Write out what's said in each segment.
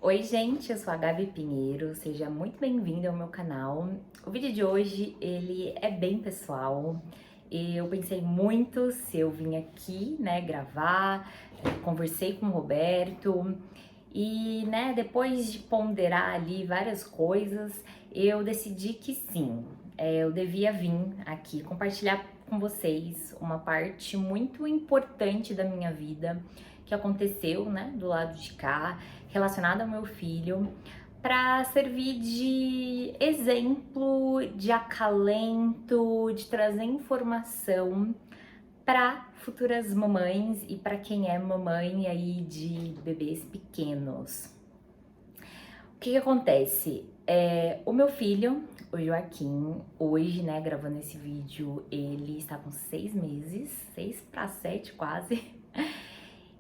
Oi gente, eu sou a Gabi Pinheiro, seja muito bem-vindo ao meu canal. O vídeo de hoje, ele é bem pessoal. Eu pensei muito se eu vim aqui, né, gravar, conversei com o Roberto e, né, depois de ponderar ali várias coisas, eu decidi que sim, eu devia vir aqui compartilhar com vocês uma parte muito importante da minha vida que aconteceu, né, do lado de cá, relacionada ao meu filho, para servir de exemplo, de acalento, de trazer informação para futuras mamães e para quem é mamãe aí de bebês pequenos. O que acontece? O meu filho, o Joaquim, hoje, né, gravando esse vídeo, ele está com 6 meses, 6 para 7 quase.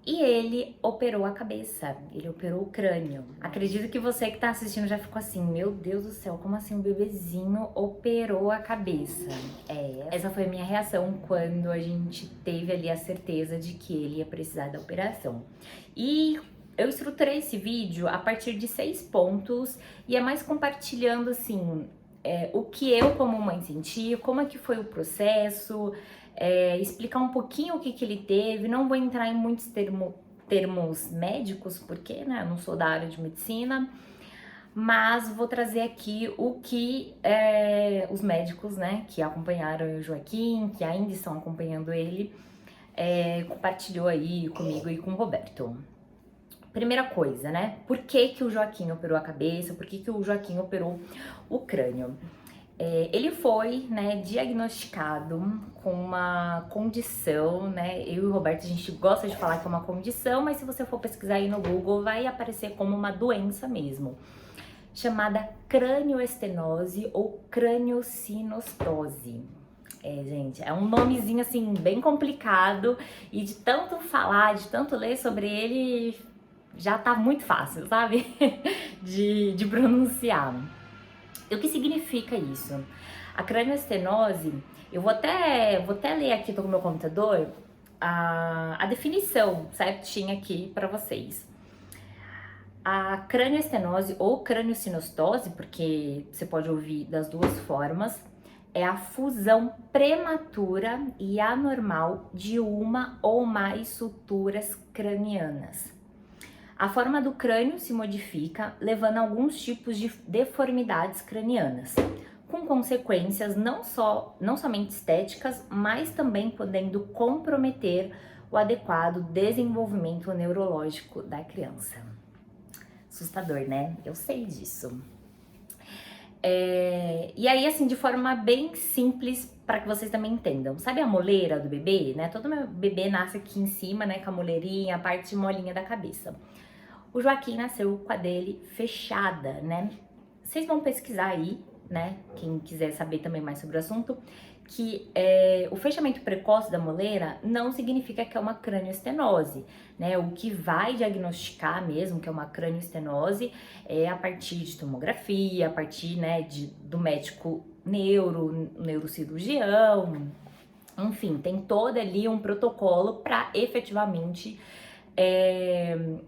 E ele operou a cabeça, ele operou o crânio. Acredito que você que tá assistindo já ficou assim, meu Deus do céu, como assim um bebezinho operou a cabeça? Essa foi a minha reação quando a gente teve ali a certeza de que ele ia precisar da operação. E eu estruturei esse vídeo a partir de 6 pontos e é mais compartilhando assim, o que eu como mãe senti, como é que foi o processo, explicar um pouquinho o que ele teve. Não vou entrar em muitos termos médicos, porque né, eu não sou da área de medicina, mas vou trazer aqui o que os médicos, né, que acompanharam o Joaquim, que ainda estão acompanhando ele, compartilhou aí comigo e com o Roberto. Primeira coisa, né, por que que o Joaquim operou a cabeça, por que que o Joaquim operou o crânio? Ele foi, né, diagnosticado com uma condição, né, eu e o Roberto a gente gosta de falar que é uma condição, mas se você for pesquisar aí no Google vai aparecer como uma doença mesmo, chamada cranioestenose ou craniossinostose. Gente, é um nomezinho assim bem complicado e de tanto falar, de tanto ler sobre ele, já tá muito fácil, sabe, de pronunciar. E o que significa isso? A cranioestenose, eu vou até ler aqui, tô com o meu computador, a definição certinha aqui para vocês. A cranioestenose ou craniossinostose, porque você pode ouvir das duas formas, é a fusão prematura e anormal de uma ou mais suturas cranianas. A forma do crânio se modifica, levando a alguns tipos de deformidades cranianas, com consequências não somente estéticas, mas também podendo comprometer o adequado desenvolvimento neurológico da criança. Assustador, né? Eu sei disso. E aí, assim, de forma bem simples, para que vocês também entendam. Sabe a moleira do bebê, né? Todo bebê nasce aqui em cima, né? Com a moleirinha, a parte molinha da cabeça. O Joaquim nasceu com a dele fechada, né? Vocês vão pesquisar aí, né? Quem quiser saber também mais sobre o assunto, que o fechamento precoce da moleira não significa que é uma cranioestenose, né? O que vai diagnosticar mesmo que é uma cranioestenose é a partir de tomografia, a partir, né, do médico neurocirurgião, enfim, tem todo ali um protocolo para efetivamente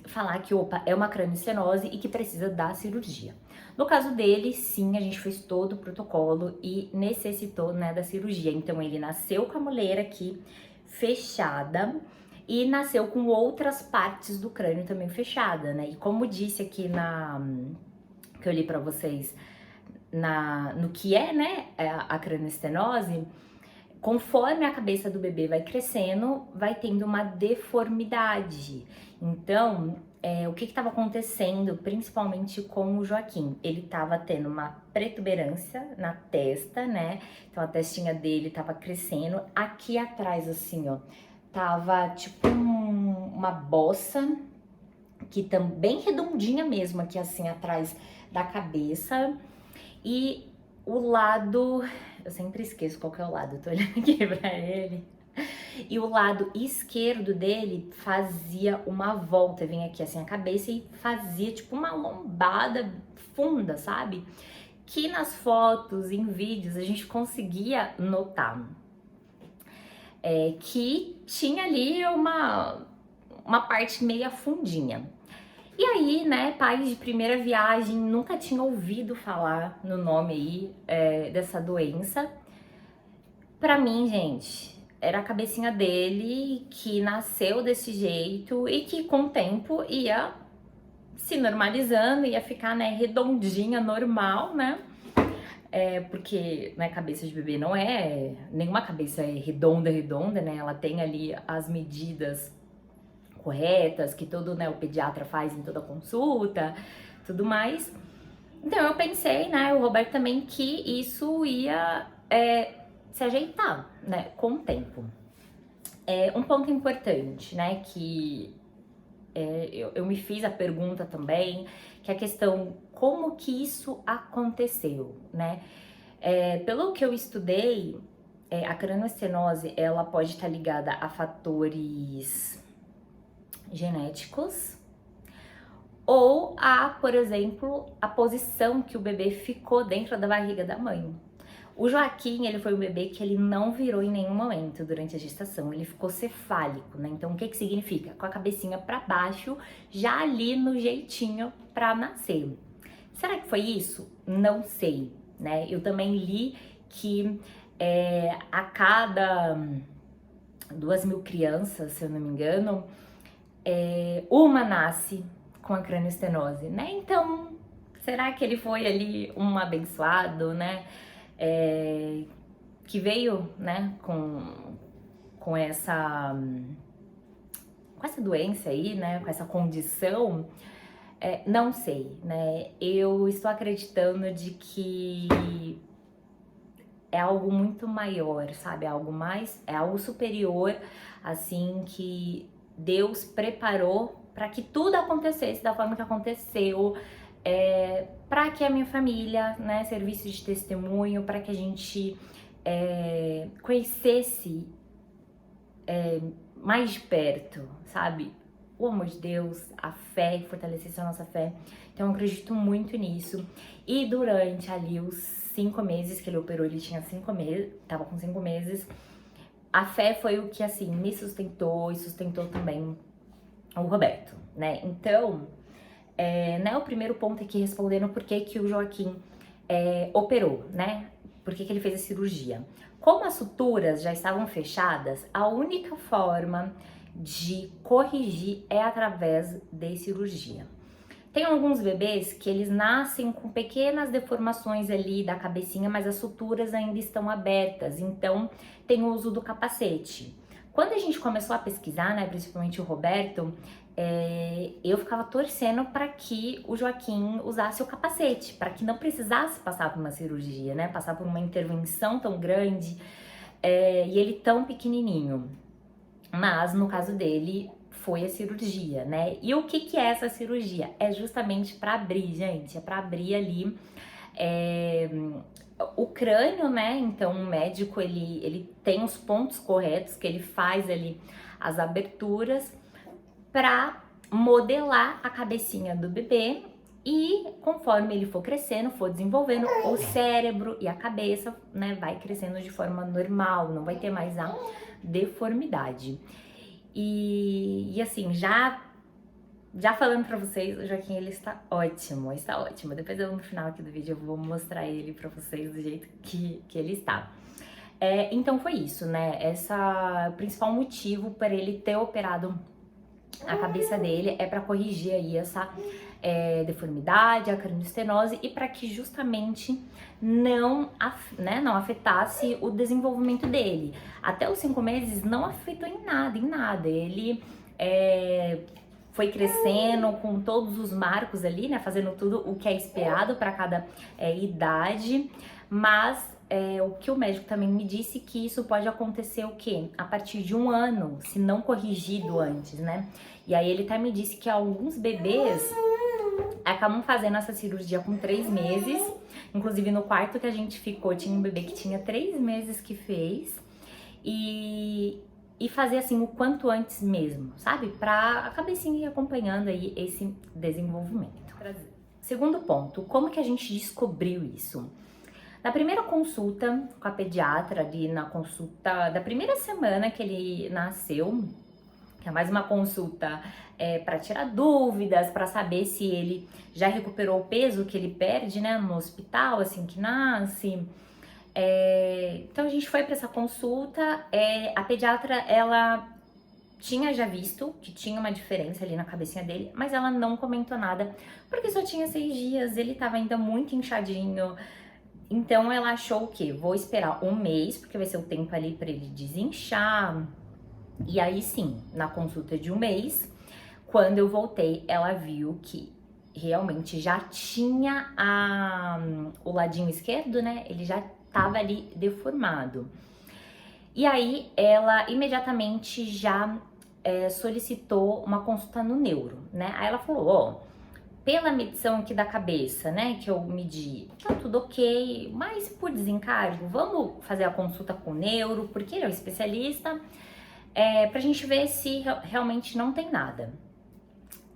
falar que, opa, é uma cranioestenose e que precisa da cirurgia. No caso dele, sim, a gente fez todo o protocolo e necessitou, né, da cirurgia. Então, ele nasceu com a moleira aqui fechada e nasceu com outras partes do crânio também fechada, né? E como disse aqui que eu li pra vocês, no que é, né, a cranioestenose, conforme a cabeça do bebê vai crescendo, vai tendo uma deformidade. Então, o que estava acontecendo, principalmente com o Joaquim? Ele estava tendo uma protuberância na testa, né? Então, a testinha dele estava crescendo. Aqui atrás, assim, ó, tava tipo uma bossa, que também redondinha mesmo, aqui assim, atrás da cabeça. E o lado, eu sempre esqueço qual que é o lado, eu tô olhando aqui pra ele. E o lado esquerdo dele fazia uma volta, vinha aqui assim a cabeça e fazia tipo uma lombada funda, sabe? Que nas fotos, em vídeos, a gente conseguia notar que tinha ali uma parte meia fundinha. E aí, né, pais de primeira viagem, nunca tinham ouvido falar no nome aí dessa doença. Pra mim, gente, era a cabecinha dele que nasceu desse jeito e que com o tempo ia se normalizando, ia ficar, né, redondinha, normal, né? Porque, né, cabeça de bebê não é, nenhuma cabeça é redonda, né? Ela tem ali as medidas corretas, que todo, né, o pediatra faz em toda consulta, tudo mais. Então eu pensei, né, o Roberto também, que isso ia se ajeitar, né, com o tempo. Um ponto importante, né, que eu me fiz a pergunta também, que é a questão como que isso aconteceu, né? Pelo que eu estudei, a cranoestenose, ela pode estar ligada a fatores genéticos ou a, por exemplo, a posição que o bebê ficou dentro da barriga da mãe. O Joaquim, ele foi um bebê que ele não virou em nenhum momento durante a gestação, ele ficou cefálico, né? Então, o que que significa? Com a cabecinha para baixo, já ali no jeitinho para nascer. Será que foi isso? Não sei, né? Eu também li que a cada 2.000 crianças, se eu não me engano, uma nasce com a crânioestenose, né? Então, será que ele foi ali um abençoado, né? Que veio, né, com essa doença aí, né, com essa condição, não sei, né? Eu estou acreditando de que é algo muito maior, sabe? É algo superior, assim, que Deus preparou para que tudo acontecesse da forma que aconteceu, para que a minha família, né, servisse de testemunho, para que a gente conhecesse mais de perto, sabe? O amor de Deus, a fé, fortalecesse a nossa fé. Então eu acredito muito nisso. E durante ali os 5 meses que ele operou, ele tinha 5 meses, tava com 5 meses, a fé foi o que, assim, me sustentou e sustentou também o Roberto, né? Então, né, o primeiro ponto aqui respondendo por que que o Joaquim operou, né? Por que que ele fez a cirurgia? Como as suturas já estavam fechadas, a única forma de corrigir é através de cirurgia. Tem alguns bebês que eles nascem com pequenas deformações ali da cabecinha, mas as suturas ainda estão abertas, então tem o uso do capacete. Quando a gente começou a pesquisar, né, principalmente o Roberto, eu ficava torcendo para que o Joaquim usasse o capacete, para que não precisasse passar por uma cirurgia, né, passar por uma intervenção tão grande e ele tão pequenininho. Mas no caso dele foi a cirurgia, né? E o que que é essa cirurgia? É justamente para abrir, gente, é para abrir ali o crânio, né? Então o médico ele tem os pontos corretos que ele faz ali as aberturas para modelar a cabecinha do bebê e conforme ele for crescendo, for desenvolvendo, o cérebro e a cabeça, né, vai crescendo de forma normal, não vai ter mais a deformidade. E assim, já falando pra vocês, o Joaquim, ele está ótimo. Depois no final aqui do vídeo eu vou mostrar ele pra vocês do jeito que ele está. Então foi isso, né? O principal motivo para ele ter operado a cabeça dele é para corrigir aí essa deformidade, a crânioestenose, e para que justamente não afetasse o desenvolvimento dele. Até os 5 meses não afetou em nada. Ele foi crescendo com todos os marcos ali, né, fazendo tudo o que é esperado para cada idade, mas o que o médico também me disse que isso pode acontecer o quê? A partir de 1 ano, se não corrigido antes, né? E aí ele até me disse que alguns bebês acabam fazendo essa cirurgia com 3 meses. Inclusive no quarto que a gente ficou, tinha um bebê que tinha 3 meses que fez. E fazer assim o quanto antes mesmo, sabe? Pra a cabecinha ir acompanhando aí esse desenvolvimento. Segundo ponto, como que a gente descobriu isso? Na primeira consulta com a pediatra, ali na consulta da primeira semana que ele nasceu, que é mais uma consulta para tirar dúvidas, para saber se ele já recuperou o peso que ele perde, né, no hospital, assim que nasce. Então a gente foi para essa consulta, a pediatra, ela tinha já visto que tinha uma diferença ali na cabecinha dele, mas ela não comentou nada, porque só tinha 6 dias, ele tava ainda muito inchadinho. Então ela achou o quê? Vou esperar um mês, porque vai ser o tempo ali para ele desinchar. E aí sim, na consulta de um mês, quando eu voltei, ela viu que realmente já tinha o ladinho esquerdo, né? Ele já tava ali deformado. E aí ela imediatamente já solicitou uma consulta no neuro, né? Aí ela falou, ó, pela medição aqui da cabeça, né, que eu medi, tá tudo ok, mas por desencargo, vamos fazer a consulta com o neuro, porque ele é o especialista, pra gente ver se realmente não tem nada.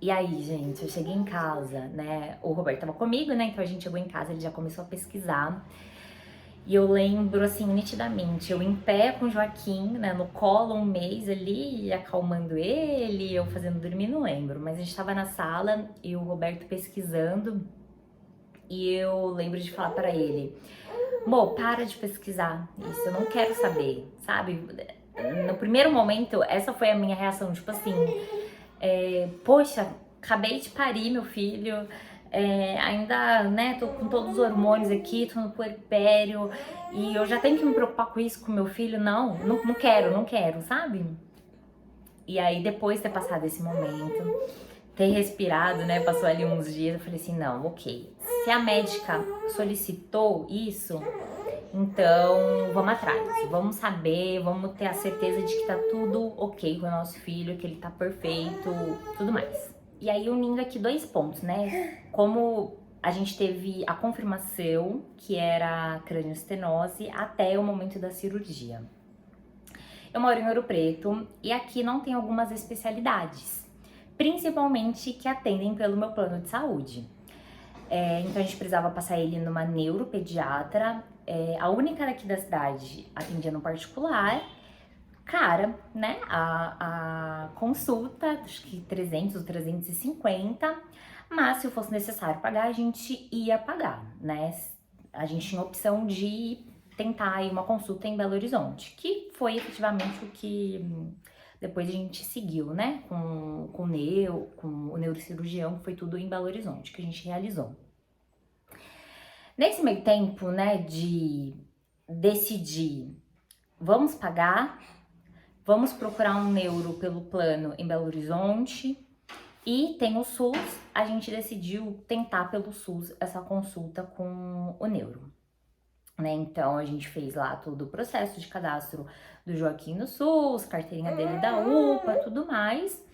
E aí, gente, eu cheguei em casa, né, o Roberto tava comigo, né, então a gente chegou em casa, ele já começou a pesquisar. E eu lembro, assim, nitidamente, eu em pé com o Joaquim, né, no colo um mês ali, acalmando ele, eu fazendo dormir, não lembro. Mas a gente tava na sala e o Roberto pesquisando e eu lembro de falar pra ele, Mo, para de pesquisar isso, eu não quero saber, sabe? No primeiro momento, essa foi a minha reação, tipo assim, poxa, acabei de parir meu filho, ainda, né, tô com todos os hormônios aqui, tô no puerpério, e eu já tenho que me preocupar com isso com meu filho? Não quero, sabe? E aí, depois de ter passado esse momento, ter respirado, né, passou ali uns dias, eu falei assim, não, ok, se a médica solicitou isso, então vamos atrás, vamos saber, vamos ter a certeza de que tá tudo ok com o nosso filho, que ele tá perfeito, tudo mais. E aí unindo aqui 2 pontos, né? Como a gente teve a confirmação que era cranioestenose até o momento da cirurgia. Eu moro em Ouro Preto e aqui não tem algumas especialidades, principalmente que atendem pelo meu plano de saúde. Então a gente precisava passar ele numa neuropediatra. A única daqui da cidade atendia no particular. Cara, né? A consulta, acho que 300 ou 350. Mas se fosse necessário pagar, a gente ia pagar, né? A gente tinha a opção de tentar aí uma consulta em Belo Horizonte, que foi efetivamente o que depois a gente seguiu, né? Com o neurocirurgião, foi tudo em Belo Horizonte que a gente realizou. Nesse meio tempo, né, de decidir, vamos pagar, vamos procurar um neuro pelo plano em Belo Horizonte e tem o SUS, a gente decidiu tentar pelo SUS essa consulta com o neuro. Né? Então a gente fez lá todo o processo de cadastro do Joaquim no SUS, carteirinha dele da UPA, tudo mais.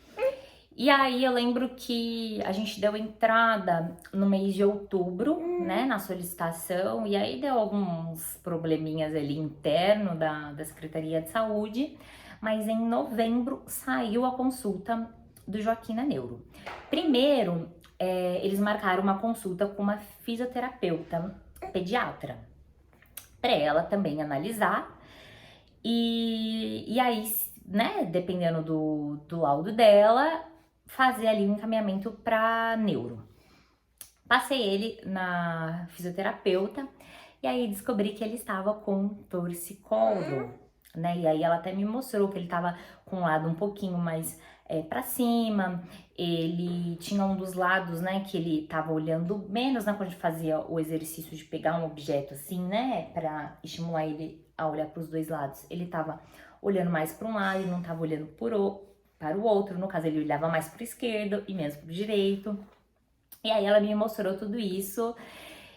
E aí eu lembro que a gente deu entrada no mês de outubro, né, na solicitação, e aí deu alguns probleminhas ali interno da Secretaria de Saúde, mas em novembro saiu a consulta do Joaquim na neuro. Primeiro, eles marcaram uma consulta com uma fisioterapeuta pediatra, para ela também analisar, e aí, né, dependendo do laudo dela, fazer ali um encaminhamento para neuro. Passei ele na fisioterapeuta e aí descobri que ele estava com torcicolo, né? E aí ela até me mostrou que ele estava com um lado um pouquinho mais para cima, ele tinha um dos lados, né, que ele estava olhando menos, né, quando a gente fazia o exercício de pegar um objeto assim, né, para estimular ele a olhar para os dois lados. Ele estava olhando mais para um lado e não estava olhando para o outro, no caso ele olhava mais para o esquerdo e menos para o direito. E aí ela me mostrou tudo isso.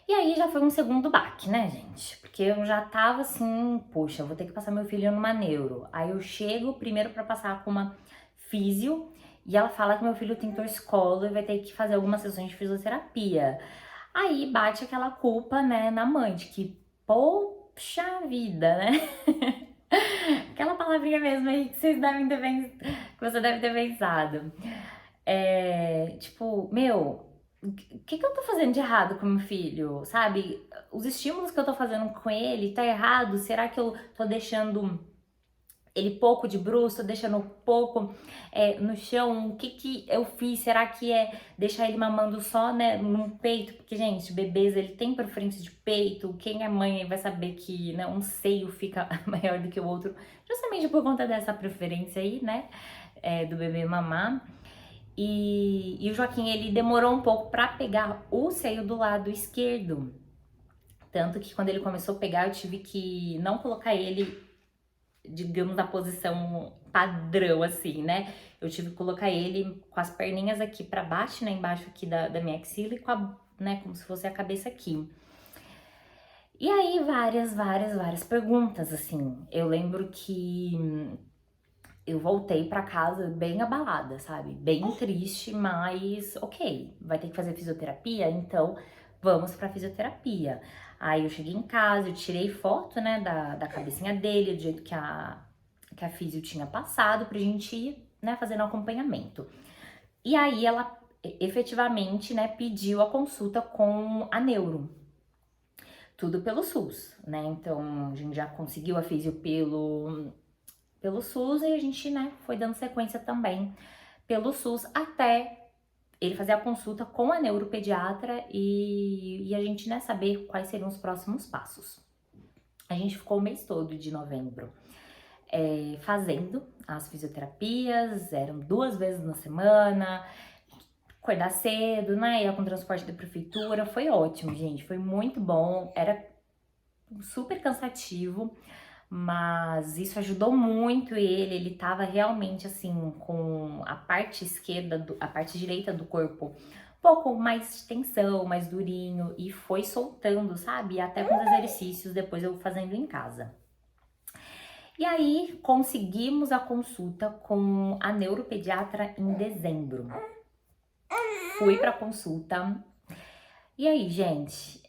E aí já foi um segundo baque, né, gente? Porque eu já tava assim, poxa, eu vou ter que passar meu filho numa neuro. Aí eu chego primeiro para passar com uma físio e ela fala que meu filho tem torcicolo e vai ter que fazer algumas sessões de fisioterapia. Aí bate aquela culpa, né, na mãe, de que, poxa vida, né? Aquela palavrinha mesmo aí que vocês devem ter que você deve ter pensado. Tipo, meu, o que eu tô fazendo de errado com meu filho, sabe? Os estímulos que eu tô fazendo com ele tá errado? Será que eu tô deixando ele pouco de bruço, deixando pouco no chão. O que que eu fiz? Será que é deixar ele mamando só, né, no peito? Porque, gente, bebês, ele tem preferência de peito. Quem é mãe vai saber que, né, um seio fica maior do que o outro, justamente por conta dessa preferência aí, né, do bebê mamar. E o Joaquim, ele demorou um pouco pra pegar o seio do lado esquerdo. Tanto que quando ele começou a pegar, eu tive que não colocar ele, digamos, na posição padrão, assim, né? Eu tive que colocar ele com as perninhas aqui pra baixo, né? Embaixo aqui da minha axila e com a, né? Como se fosse a cabeça aqui. E aí, várias perguntas, assim. Eu lembro que eu voltei pra casa bem abalada, sabe? Bem triste, mas ok, vai ter que fazer fisioterapia, então vamos pra fisioterapia. Aí eu cheguei em casa, eu tirei foto, né, da cabecinha dele, do jeito que a fisio tinha passado pra gente ir, né, fazendo acompanhamento. E aí ela efetivamente, né, pediu a consulta com a neuro. Tudo pelo SUS, né? Então a gente já conseguiu a fisio pelo SUS e a gente, né, foi dando sequência também pelo SUS até ele fazer a consulta com a neuropediatra e a gente, né, saber quais seriam os próximos passos. A gente ficou o mês todo de novembro fazendo as fisioterapias, eram 2 vezes na semana, acordar cedo, né, ia com transporte da prefeitura, foi ótimo, gente, foi muito bom, era super cansativo, mas isso ajudou muito ele tava realmente assim, com a parte esquerda, a parte direita do corpo um pouco mais de tensão, mais durinho, e foi soltando, sabe? Até com os exercícios, depois eu fazendo em casa. E aí, conseguimos a consulta com a neuropediatra em dezembro. Fui pra consulta. E aí, gente,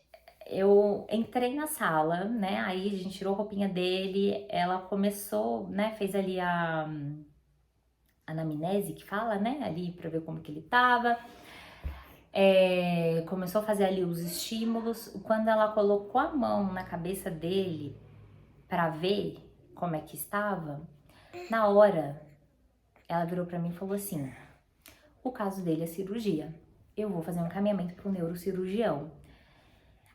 eu entrei na sala, né? Aí a gente tirou a roupinha dele, ela começou, né? Fez ali a anamnese que fala, né? Ali pra ver como que ele tava. Começou a fazer ali os estímulos. Quando ela colocou a mão na cabeça dele pra ver como é que estava, na hora ela virou pra mim e falou assim: o caso dele é cirurgia. Eu vou fazer um encaminhamento pro neurocirurgião.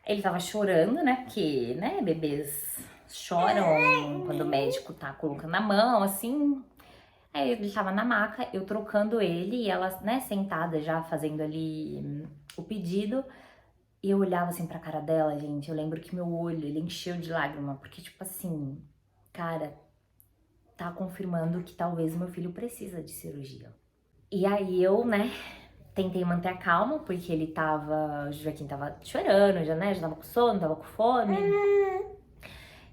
Ele tava chorando, né? Porque, né, bebês choram quando o médico tá colocando a mão, assim. Aí ele tava na maca, eu trocando ele e ela, né, sentada já fazendo ali o pedido. E eu olhava assim pra cara dela, gente. Eu lembro que meu olho, ele encheu de lágrima, porque, tipo assim, cara, tá confirmando que talvez meu filho precisa de cirurgia. E aí eu, né, tentei manter a calma, porque o Joaquim tava chorando, já, né, já tava com sono, tava com fome.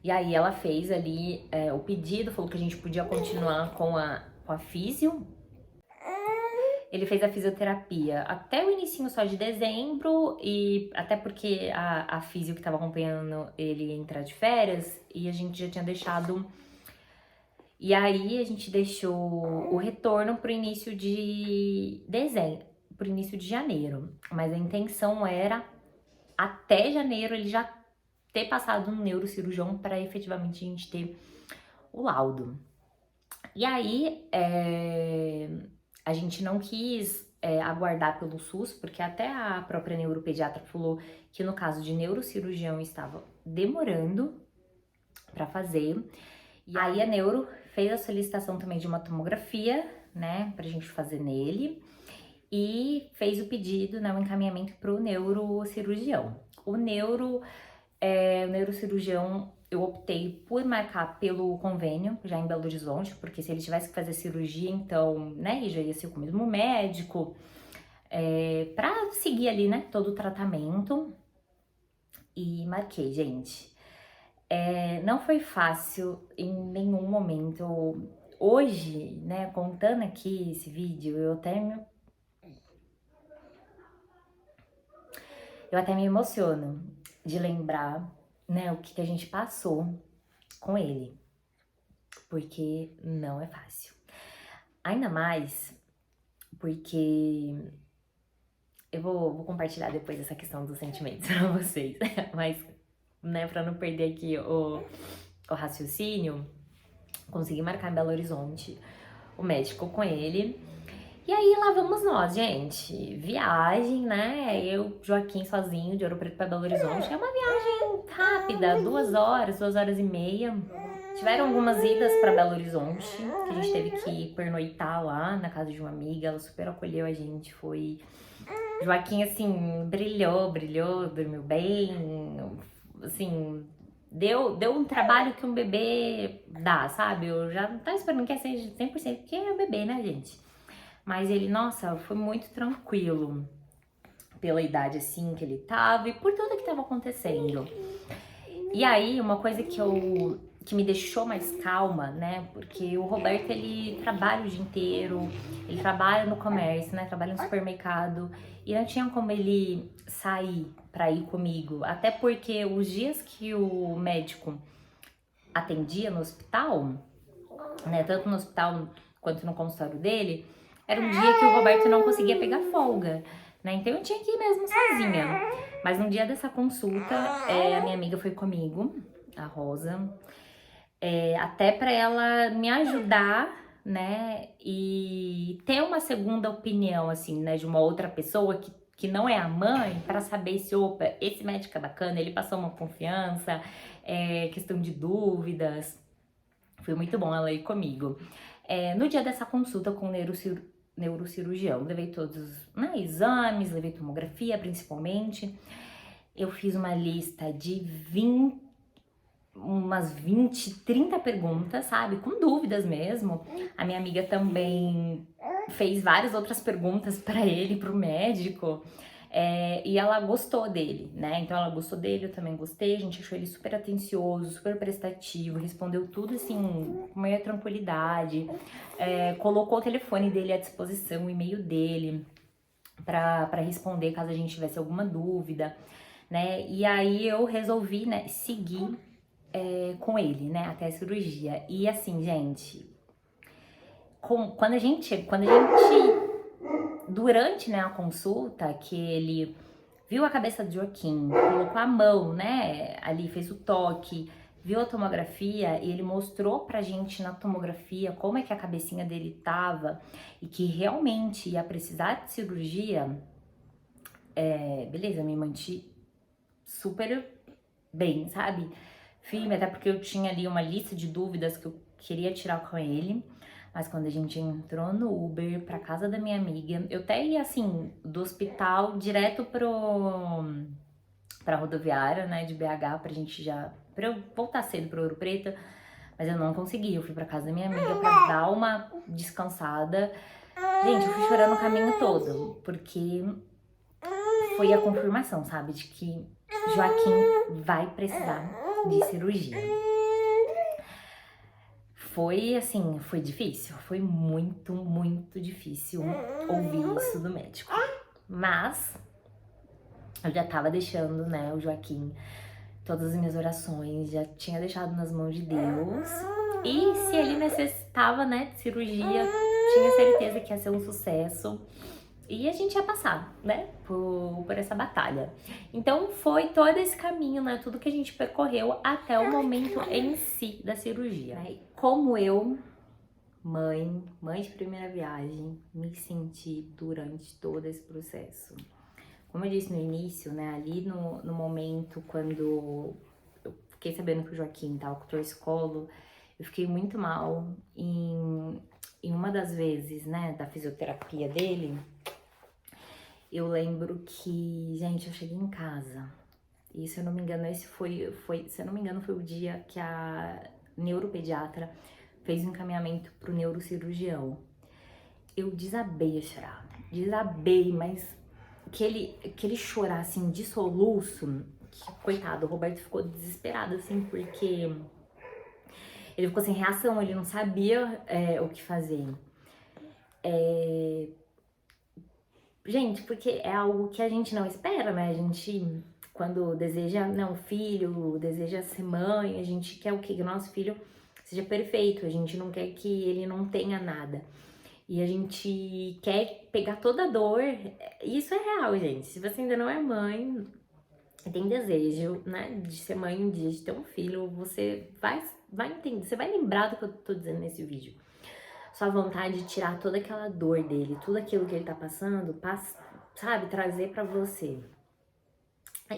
E aí ela fez ali o pedido, falou que a gente podia continuar com a físio. Ele fez a fisioterapia até o inicinho só de dezembro, e até porque a físio que tava acompanhando ele ia entrar de férias, e a gente já tinha deixado. E aí a gente deixou o retorno pro início de dezembro, pro início de janeiro. Mas a intenção era até janeiro ele já ter passado no neurocirurgião para efetivamente a gente ter o laudo. E aí a gente não quis aguardar pelo SUS, porque até a própria neuropediatra falou que no caso de neurocirurgião estava demorando para fazer. E aí a neuro fez a solicitação também de uma tomografia, né, pra gente fazer nele, e fez o pedido, né, o encaminhamento pro neurocirurgião. O neurocirurgião, eu optei por marcar pelo convênio, já em Belo Horizonte, porque se ele tivesse que fazer cirurgia, então, né, já ia ser com o mesmo médico, pra seguir ali, né, todo o tratamento. E marquei, gente. Não foi fácil em nenhum momento. Hoje, né, contando aqui esse vídeo, eu até me emociono de lembrar, né, o que a gente passou com ele, porque não é fácil. Ainda mais porque eu vou compartilhar depois essa questão dos sentimentos pra vocês, mas, né, pra não perder aqui o raciocínio. Consegui marcar em Belo Horizonte o médico com ele. E aí lá vamos nós, gente. Viagem, né? Eu, Joaquim, sozinho, de Ouro Preto pra Belo Horizonte. É uma viagem rápida, 2 horas, 2 horas e meia. Tiveram algumas idas pra Belo Horizonte, que a gente teve que pernoitar lá na casa de uma amiga. Ela super acolheu a gente, foi... Joaquim, assim, brilhou, dormiu bem, assim... Deu um trabalho que um bebê dá, sabe? Eu já não tava esperando que seja 100%, porque é bebê, né, gente? Mas ele, nossa, foi muito tranquilo pela idade assim que ele tava e por tudo que tava acontecendo. E aí, uma coisa que me deixou mais calma, né? Porque o Roberto, ele trabalha o dia inteiro, ele trabalha no comércio, né? Trabalha no supermercado e não tinha como ele sair pra ir comigo. Até porque os dias que o médico atendia no hospital, né? Tanto no hospital quanto no consultório dele, era um dia que o Roberto não conseguia pegar folga, né? Então eu tinha que ir mesmo sozinha. Mas no dia dessa consulta, a minha amiga foi comigo, a Rosa, até pra ela me ajudar, né? E ter uma segunda opinião, assim, né? De uma outra pessoa que não é a mãe, para saber se, opa, esse médico é bacana, ele passou uma confiança, questão de dúvidas. Foi muito bom ela ir comigo. No dia dessa consulta com o neurocirurgião, levei todos os, né, exames, levei tomografia principalmente. Eu fiz uma lista de umas 20, 30 perguntas, sabe? Com dúvidas mesmo. A minha amiga também fez várias outras perguntas para ele, para o médico. E ela gostou dele, né? Então ela gostou dele, eu também gostei. A gente achou ele super atencioso, super prestativo, respondeu tudo assim, com maior tranquilidade. Colocou o telefone dele à disposição, o e-mail dele, para responder caso a gente tivesse alguma dúvida, né? E aí eu resolvi, né, seguir com ele, né, até a cirurgia. E assim, gente, quando a gente, durante, né, a consulta, que ele viu a cabeça do Joaquim, colocou a mão, né, ali, fez o toque, viu a tomografia e ele mostrou pra gente na tomografia como é que a cabecinha dele tava e que realmente ia precisar de cirurgia, beleza, me manti super bem, sabe? Firme, até porque eu tinha ali uma lista de dúvidas que eu queria tirar com ele. Mas quando a gente entrou no Uber pra casa da minha amiga, eu até ia assim, do hospital direto pra rodoviária, né, de BH, pra eu voltar cedo pro Ouro Preto, mas eu não consegui. Eu fui pra casa da minha amiga pra dar uma descansada. Gente, eu fui chorando o caminho todo, porque foi a confirmação, sabe, de que Joaquim vai precisar de cirurgia. Foi assim, foi difícil, foi muito, muito difícil ouvir isso do médico. Mas eu já tava deixando, né, o Joaquim, todas as minhas orações, já tinha deixado nas mãos de Deus. E se ele necessitava, né, de cirurgia, tinha certeza que ia ser um sucesso. E a gente ia passar, né, por essa batalha. Então foi todo esse caminho, né, tudo que a gente percorreu até o momento em si da cirurgia. Como eu, mãe de primeira viagem, me senti durante todo esse processo. Como eu disse no início, né, ali no momento quando eu fiquei sabendo que o Joaquim tava com torcicolo, eu fiquei muito mal. Em uma das vezes, né, da fisioterapia dele, eu lembro que, gente, eu cheguei em casa e, se eu não me engano, se eu não me engano, foi o dia que a neuropediatra fez um encaminhamento pro neurocirurgião. Eu desabei a chorar, mas que ele chorar, assim, de soluço, que, coitado, o Roberto ficou desesperado, assim, porque ele ficou sem reação, ele não sabia o que fazer. Gente, porque é algo que a gente não espera, né? A gente, quando deseja, não, filho, deseja ser mãe, a gente quer o quê? Que o nosso filho seja perfeito, a gente não quer que ele não tenha nada. E a gente quer pegar toda a dor. Isso é real, gente. Se você ainda não é mãe e tem desejo, né, de ser mãe um dia, de ter um filho, você vai entender, você vai lembrar do que eu tô dizendo nesse vídeo. Sua vontade de tirar toda aquela dor dele, tudo aquilo que ele tá passando, sabe, trazer pra você.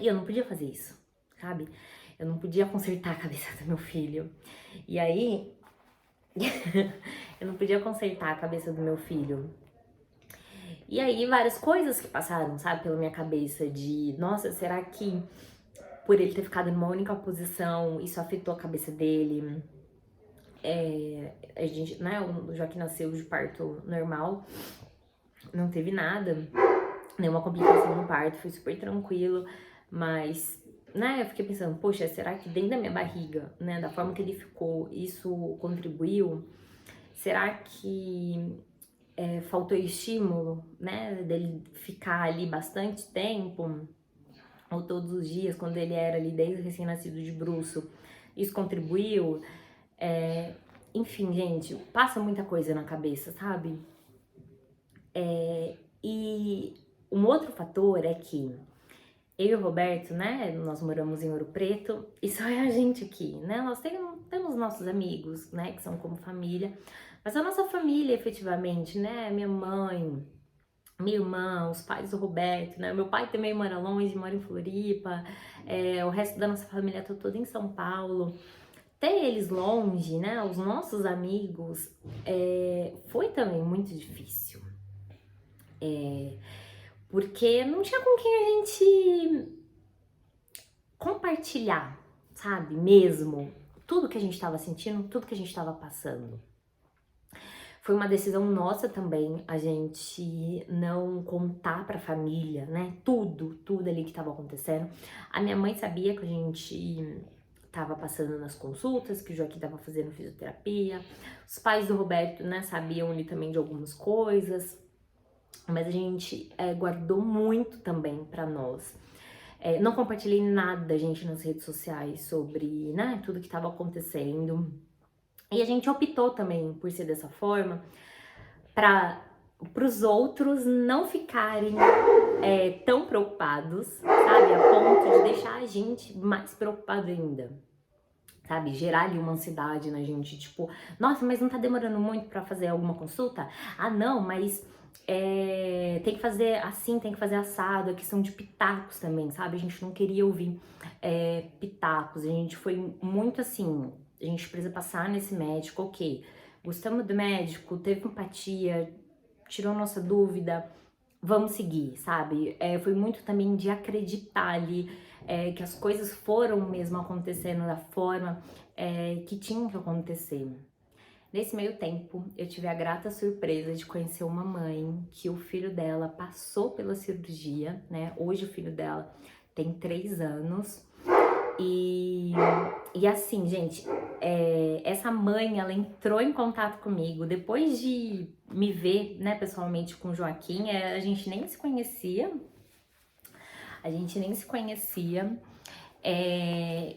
E eu não podia fazer isso, sabe? Eu não podia consertar a cabeça do meu filho. E aí, eu não podia consertar a cabeça do meu filho. E aí, várias coisas que passaram, sabe, pela minha cabeça de, nossa, será que por ele ter ficado numa única posição, isso afetou a cabeça dele? A gente, né, o Joaquim nasceu de parto normal, não teve nada, nenhuma complicação no parto, foi super tranquilo, mas, né, eu fiquei pensando, poxa, será que dentro da minha barriga, né, da forma que ele ficou, isso contribuiu? Será que faltou estímulo, né, dele ficar ali bastante tempo, ou todos os dias, quando ele era ali desde recém-nascido de bruço, isso contribuiu? Enfim, gente, passa muita coisa na cabeça, sabe? E um outro fator é que eu e o Roberto, né, nós moramos em Ouro Preto e só é a gente aqui, né? Nós temos nossos amigos, né, que são como família, mas a nossa família, efetivamente, né, minha mãe, minha irmã, os pais do Roberto, né, meu pai também mora longe, mora em Floripa, o resto da nossa família tá toda em São Paulo. Ter eles longe, né, os nossos amigos, foi também muito difícil. Porque não tinha com quem a gente compartilhar, sabe, mesmo, tudo que a gente tava sentindo, tudo que a gente tava passando. Foi uma decisão nossa também, a gente não contar pra família, né, tudo ali que tava acontecendo. A minha mãe sabia que a gente tava passando nas consultas, que o Joaquim tava fazendo fisioterapia. Os pais do Roberto, né, sabiam ali também de algumas coisas, mas a gente guardou muito também pra nós. Não compartilhei nada, gente, nas redes sociais sobre, né, tudo que tava acontecendo. E a gente optou também por ser dessa forma, para os outros não ficarem tão preocupados, sabe? A ponto de deixar a gente mais preocupado ainda, sabe? Gerar ali uma ansiedade na gente, tipo, nossa, mas não tá demorando muito para fazer alguma consulta? Ah, não, mas tem que fazer assim, tem que fazer assado, a questão de pitacos também, sabe? A gente não queria ouvir pitacos, a gente foi muito assim, a gente precisa passar nesse médico, ok, gostamos do médico, teve empatia, tirou nossa dúvida, vamos seguir, sabe? Foi muito também de acreditar ali que as coisas foram mesmo acontecendo da forma que tinham que acontecer. Nesse meio tempo, eu tive a grata surpresa de conhecer uma mãe que o filho dela passou pela cirurgia, né? Hoje o filho dela tem 3 anos. E assim, gente, essa mãe, ela entrou em contato comigo depois de me ver, né, pessoalmente com o Joaquim. A gente nem se conhecia.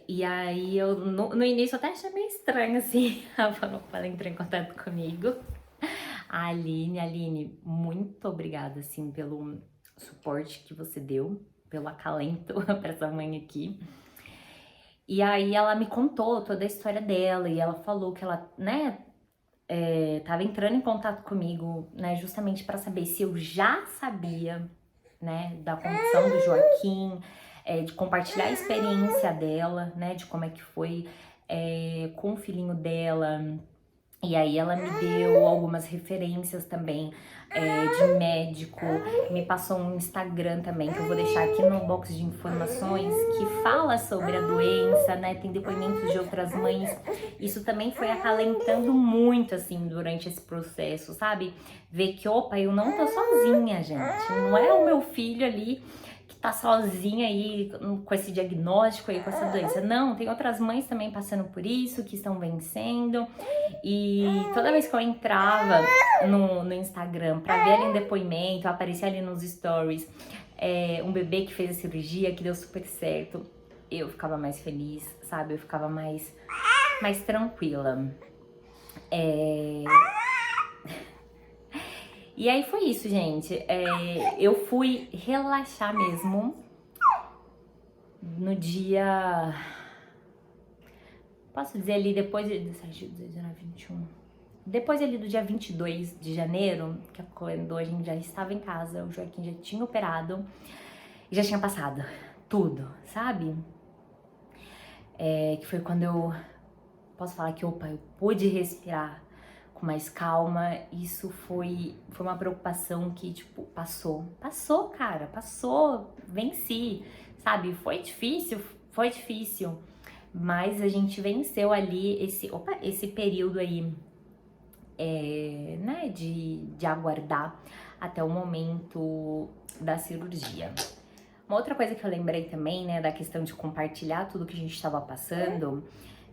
E aí eu, no início, eu até achei meio estranho, assim, ela entrou em contato comigo. A Aline, muito obrigada, assim, pelo suporte que você deu, pelo acalento pra essa mãe aqui. E aí ela me contou toda a história dela e ela falou que ela, né, tava entrando em contato comigo, né, justamente para saber se eu já sabia, né, da condição do Joaquim, de compartilhar a experiência dela, né, de como é que foi com o filhinho dela. E aí ela me deu algumas referências também de médico, me passou um Instagram também, que eu vou deixar aqui no box de informações, que fala sobre a doença, né, tem depoimentos de outras mães. Isso também foi acalentando muito, assim, durante esse processo, sabe? Ver que, opa, eu não tô sozinha, gente, não é o meu filho ali que tá sozinha aí com esse diagnóstico aí, com essa doença. Não, tem outras mães também passando por isso, que estão vencendo. E toda vez que eu entrava no Instagram pra ver ali um depoimento, aparecia ali nos stories, um bebê que fez a cirurgia, que deu super certo, eu ficava mais feliz, sabe? Eu ficava mais tranquila. E aí foi isso, gente. Eu fui relaxar mesmo no dia posso dizer ali depois de 17, 19, 21. Depois ali do dia 22 de janeiro, que é quando a gente já estava em casa, o Joaquim já tinha operado e já tinha passado tudo, sabe? Que foi quando eu posso falar que, opa, eu pude respirar com mais calma. Isso foi uma preocupação que, tipo, passou, cara, passou, venci, sabe? Foi difícil, mas a gente venceu ali esse período aí, né, de aguardar até o momento da cirurgia. Uma outra coisa que eu lembrei também, né, da questão de compartilhar tudo que a gente estava passando,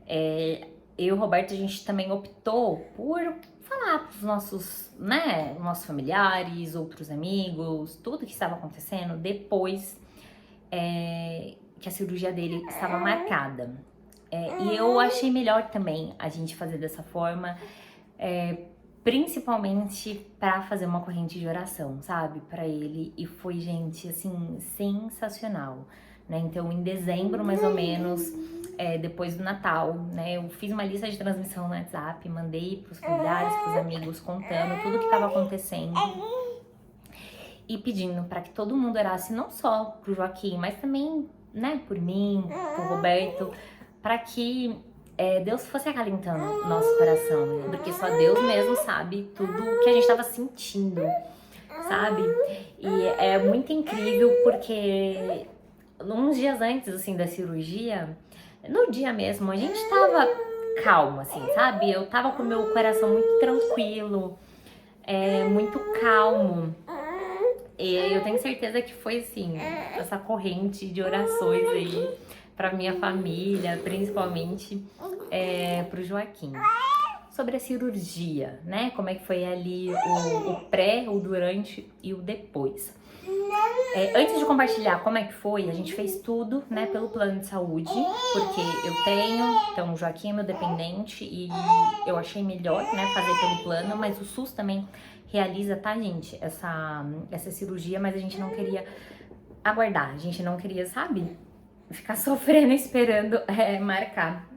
eu e o Roberto, a gente também optou por falar para os nossos familiares, outros amigos, tudo que estava acontecendo depois que a cirurgia dele estava marcada. E eu achei melhor também a gente fazer dessa forma, principalmente para fazer uma corrente de oração, sabe, para ele. E foi, gente, assim, sensacional, né? Então, em dezembro, mais ou menos, depois do Natal, né, eu fiz uma lista de transmissão no WhatsApp, mandei pros familiares, pros amigos, contando tudo que estava acontecendo e pedindo para que todo mundo orasse, não só pro Joaquim, mas também, né, por mim, pro Roberto, para que Deus fosse acalentando o nosso coração, porque só Deus mesmo sabe tudo que a gente estava sentindo, sabe? E é muito incrível porque uns dias antes, assim, da cirurgia, no dia mesmo, a gente tava calmo, assim, sabe? Eu tava com o meu coração muito tranquilo, muito calmo. E eu tenho certeza que foi, assim, essa corrente de orações aí pra minha família, principalmente pro Joaquim. Sobre a cirurgia, né? Como é que foi ali o pré, o durante e o depois. Antes de compartilhar como é que foi, a gente fez tudo, né, pelo plano de saúde, porque eu tenho, então o Joaquim é meu dependente e eu achei melhor, né, fazer pelo plano, mas o SUS também realiza, tá, gente, essa cirurgia, mas a gente não queria aguardar, a gente não queria, sabe, ficar sofrendo esperando marcar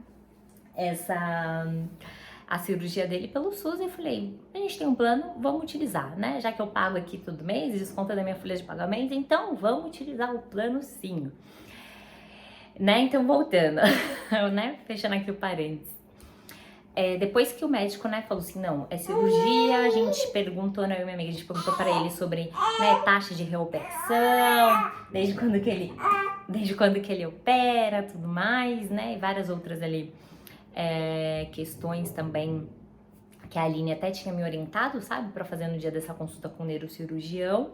a cirurgia dele pelo SUS. E eu falei, a gente tem um plano, vamos utilizar, né? Já que eu pago aqui todo mês, desconta da minha folha de pagamento, então vamos utilizar o plano sim. Né? Então, voltando, né? Fechando aqui o parênteses. Depois que o médico, né, falou assim, não, é cirurgia, a gente perguntou, né, eu e minha amiga, a gente perguntou para ele sobre, né, taxa de reoperação, desde quando que ele opera, tudo mais, né, e várias outras ali questões também que a Aline até tinha me orientado, sabe, para fazer no dia dessa consulta com o neurocirurgião.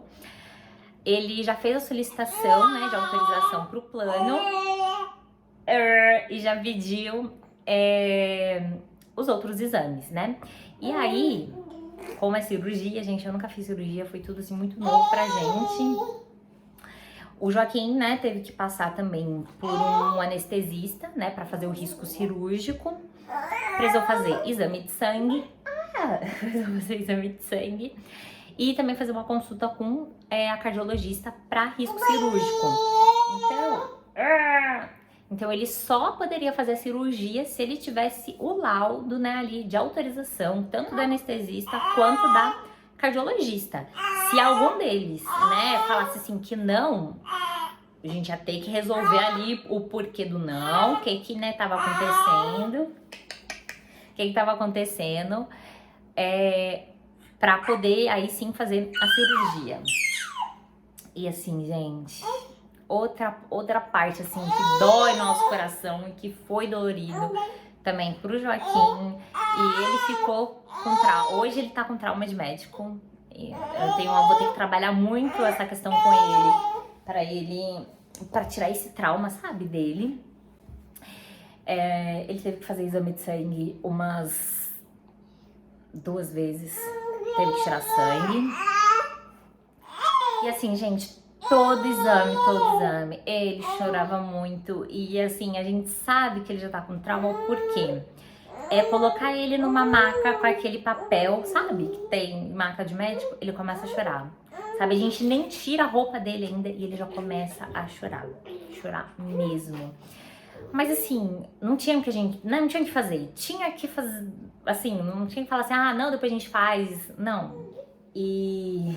Ele já fez a solicitação, né, de autorização para o plano e já pediu os outros exames, né? E aí, como é cirurgia, gente, eu nunca fiz cirurgia, foi tudo assim muito novo pra gente. O Joaquim, né, teve que passar também por um anestesista, né, para fazer o risco cirúrgico. Precisou fazer exame de sangue. Precisou fazer exame de sangue. E também fazer uma consulta com a cardiologista para risco cirúrgico. Então ele só poderia fazer a cirurgia se ele tivesse o laudo, né, ali de autorização, tanto do anestesista quanto da cardiologista. Se algum deles, né, falasse assim que não, a gente ia ter que resolver ali o porquê do não, o que né, tava acontecendo, pra poder aí sim fazer a cirurgia. E assim, gente, outra parte assim que dói nosso coração e que foi dolorido também pro Joaquim, e ele ficou com trauma. Hoje ele tá com trauma de médico. Vou ter que trabalhar muito essa questão com ele para tirar esse trauma, sabe, dele. Ele teve que fazer exame de sangue umas 2 vezes, teve que tirar sangue. E assim, gente, todo exame, ele chorava muito. E assim, a gente sabe que ele já tá com trauma, por quê? Colocar ele numa maca com aquele papel, sabe? Que tem maca de médico, ele começa a chorar. Sabe, a gente nem tira a roupa dele ainda e ele já começa a chorar. Chorar mesmo. Mas assim, não tinha o que a gente, não tinha o que fazer. Tinha que fazer, assim, não tinha que falar assim, ah, não, depois a gente faz. Não. E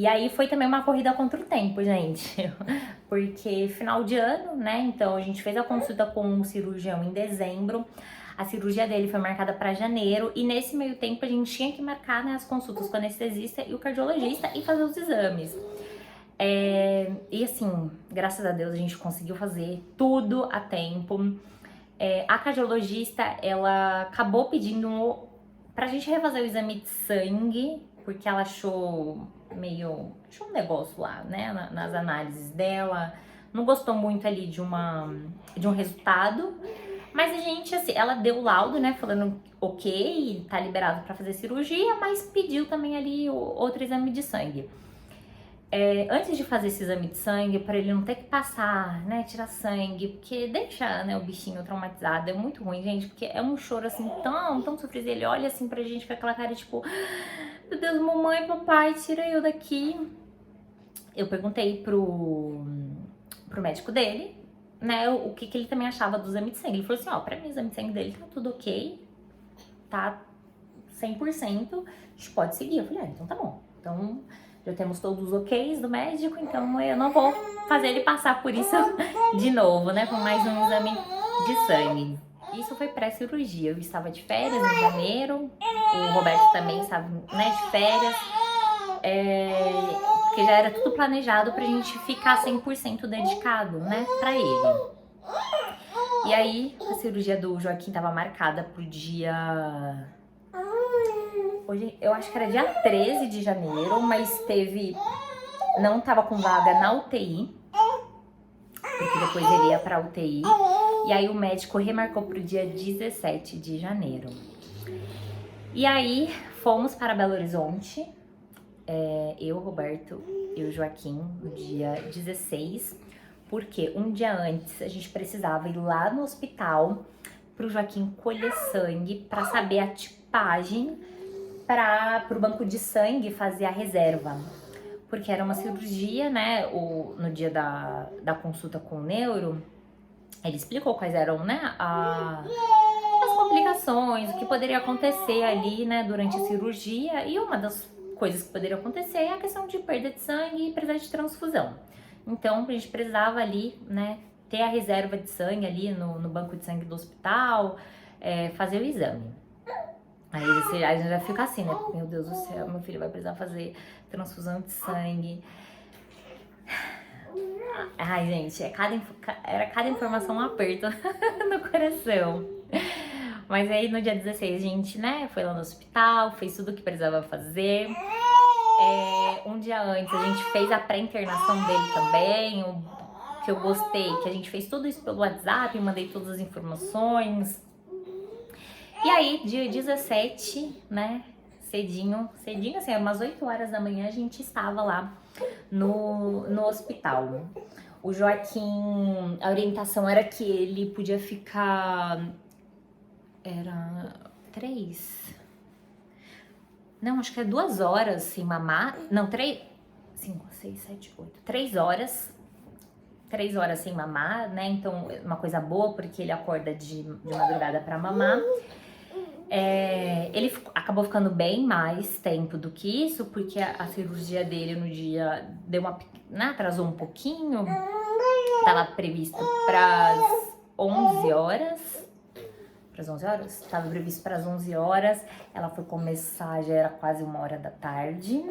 aí foi também uma corrida contra o tempo, gente. Porque final de ano, né? Então a gente fez a consulta com o cirurgião em dezembro. A cirurgia dele foi marcada para janeiro. E nesse meio tempo a gente tinha que marcar, né, as consultas com o anestesista e o cardiologista e fazer os exames. E assim, graças a Deus a gente conseguiu fazer tudo a tempo. A cardiologista, ela acabou pedindo pra gente refazer o exame de sangue, porque ela achou um negócio lá, né, nas análises dela. Não gostou muito ali de um resultado. Mas a gente, assim, ela deu o laudo, né, falando ok, tá liberado pra fazer cirurgia, mas pediu também ali outro exame de sangue. Antes de fazer esse exame de sangue, para ele não ter que passar, né, tirar sangue, porque deixa, né, o bichinho traumatizado, é muito ruim, gente, porque é um choro assim tão sofrido. Ele olha assim pra gente com aquela cara tipo, meu Deus, mamãe, papai, tira eu daqui. Eu perguntei pro médico dele, né, o que ele também achava do exame de sangue. Ele falou assim, ó, pra mim o exame de sangue dele tá tudo ok, tá 100%, a gente pode seguir. Eu falei, então tá bom. Então já temos todos os oks do médico, então eu não vou fazer ele passar por isso de novo, né, com mais um exame de sangue. Isso foi pré-cirurgia, eu estava de férias em janeiro, o Roberto também estava, né, de férias, porque já era tudo planejado pra gente ficar 100% dedicado, né, pra ele. E aí, a cirurgia do Joaquim estava marcada pro dia... Hoje, eu acho que era dia 13 de janeiro, mas não tava com vaga na UTI, porque depois ele ia pra UTI. E aí o médico remarcou pro dia 17 de janeiro. E aí fomos para Belo Horizonte, eu, Roberto e o Joaquim, no dia 16, porque um dia antes a gente precisava ir lá no hospital pro Joaquim colher sangue para saber a tipagem para o banco de sangue fazer a reserva, porque era uma cirurgia, né? No dia da consulta com o neuro, ele explicou quais eram, né, as complicações, o que poderia acontecer ali, né, durante a cirurgia. E uma das coisas que poderia acontecer é a questão de perda de sangue e precisar de transfusão. Então a gente precisava ali, né, ter a reserva de sangue ali no banco de sangue do hospital, fazer o exame. Aí a gente já fica assim, né? Meu Deus do céu, meu filho vai precisar fazer transfusão de sangue. Ai, gente, era cada informação um aperto no coração. Mas aí no dia 16 a gente, né, foi lá no hospital, fez tudo o que precisava fazer. Um dia antes a gente fez a pré-internação dele também, o que eu gostei, que a gente fez tudo isso pelo WhatsApp, mandei todas as informações. E aí, dia 17, né, cedinho, assim, umas 8 horas da manhã, a gente estava lá no hospital. O Joaquim, a orientação era que ele podia ficar, era acho que é 2 horas sem mamar, não, 5, 6, 7, 8, 3 horas. 3 horas sem mamar, né, então uma coisa boa, porque ele acorda de madrugada para mamar. Ele acabou ficando bem mais tempo do que isso, porque a cirurgia dele no dia atrasou um pouquinho. Tava previsto para as 11 horas. Para as 11 horas? Tava previsto para as 11 horas. Ela foi começar, já era quase 1h da tarde.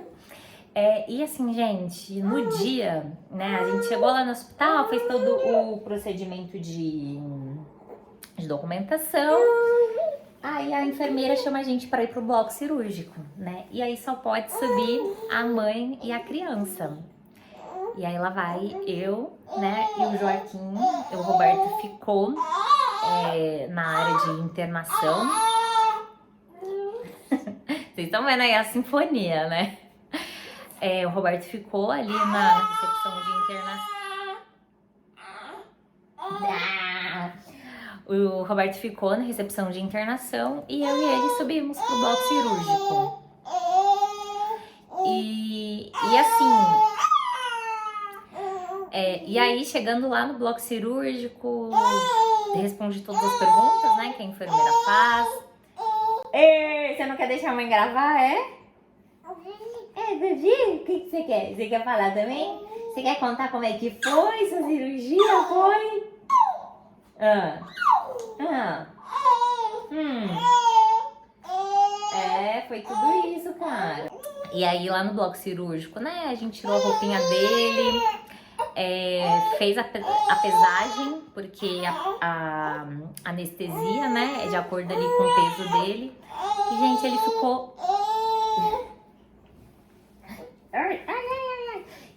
E assim, gente, no dia, né, a gente chegou lá no hospital, fez todo o procedimento de documentação. Aí a enfermeira chama a gente para ir pro bloco cirúrgico, né? E aí só pode subir a mãe e a criança. E aí lá vai eu, né, e o Joaquim. O Roberto ficou na área de internação. Vocês estão vendo aí a sinfonia, né? O Roberto ficou ali na recepção de internação. O Roberto ficou na recepção de internação e eu e ele subimos pro bloco cirúrgico. E assim... e aí, chegando lá no bloco cirúrgico, responde todas as perguntas, né, que a enfermeira faz. Ei, você não quer deixar a mãe gravar, é? É, Vivi? O que você quer? Você quer falar também? Você quer contar como é que foi sua cirurgia? Foi? Foi tudo isso, cara. E aí lá no bloco cirúrgico, né, a gente tirou a roupinha dele, fez a pesagem, porque a anestesia, né, é de acordo ali com o peso dele. E, gente, ele ficou...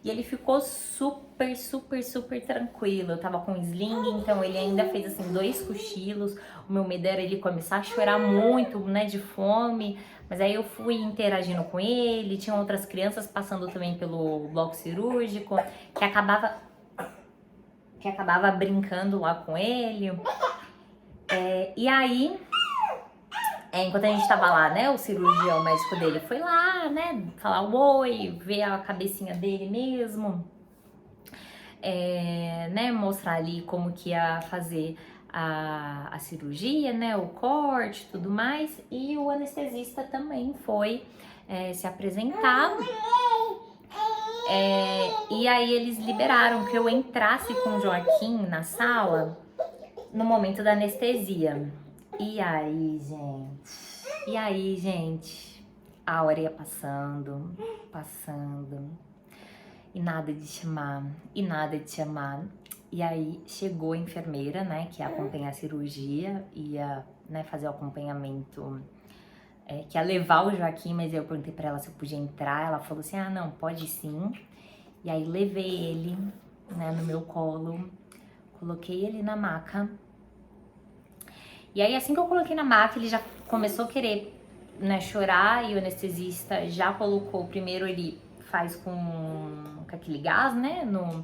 E ele ficou super, super, super tranquilo. Eu tava com sling, então ele ainda fez, assim, 2 cochilos. O meu medo era ele começar a chorar muito, né, de fome. Mas aí eu fui interagindo com ele. Tinha outras crianças passando também pelo bloco cirúrgico, que acabava brincando lá com ele. E aí... enquanto a gente tava lá, né, o cirurgião médico dele foi lá, né, falar o oi, ver a cabecinha dele mesmo, né, mostrar ali como que ia fazer a cirurgia, né, o corte e tudo mais. E o anestesista também foi se apresentar. E aí eles liberaram que eu entrasse com o Joaquim na sala no momento da anestesia. E aí, gente, a hora ia passando, e nada de chamar. E aí chegou a enfermeira, né, que ia acompanhar a cirurgia, ia, né, fazer o acompanhamento, que ia levar o Joaquim, mas eu perguntei pra ela se eu podia entrar. Ela falou assim, ah, não, pode sim. E aí levei ele, né, no meu colo, coloquei ele na maca. E aí, assim que eu coloquei na maca, ele já começou a querer, né, chorar, e o anestesista já colocou, primeiro ele faz com aquele gás, né, no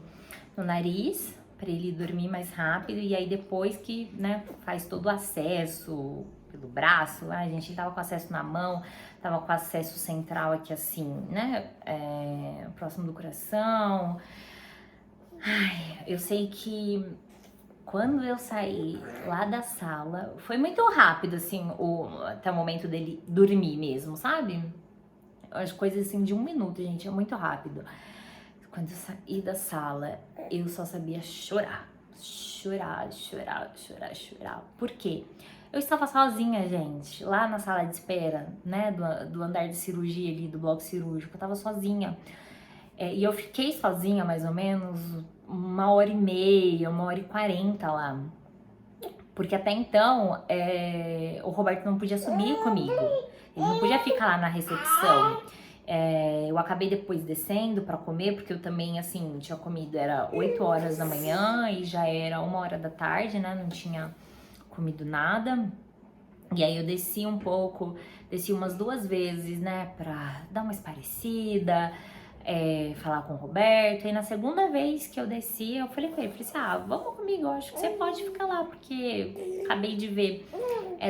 nariz, pra ele dormir mais rápido, e aí depois que, né, faz todo o acesso pelo braço. A gente tava com acesso na mão, tava com acesso central aqui assim, né, próximo do coração. Ai, eu sei que quando eu saí lá da sala, foi muito rápido, assim, até o momento dele dormir mesmo, sabe? As coisas assim de 1 minuto, gente, é muito rápido. Quando eu saí da sala, eu só sabia chorar. Por quê? Eu estava sozinha, gente, lá na sala de espera, né, do andar de cirurgia ali, do bloco cirúrgico. Eu tava sozinha. E eu fiquei sozinha mais ou menos 1h30, 1h40 lá. Porque até então, o Roberto não podia subir comigo. Ele não podia ficar lá na recepção. Eu acabei depois descendo pra comer, porque eu também, assim, tinha comido, era 8 horas da manhã e já era 1h da tarde, né? Não tinha comido nada. E aí eu desci um pouco, desci umas 2 vezes, né? Pra dar uma esparecida, falar com o Roberto. E na segunda vez que eu desci, eu falei com ele, falei assim, ah, vamos comigo, eu acho que você pode ficar lá, porque acabei de ver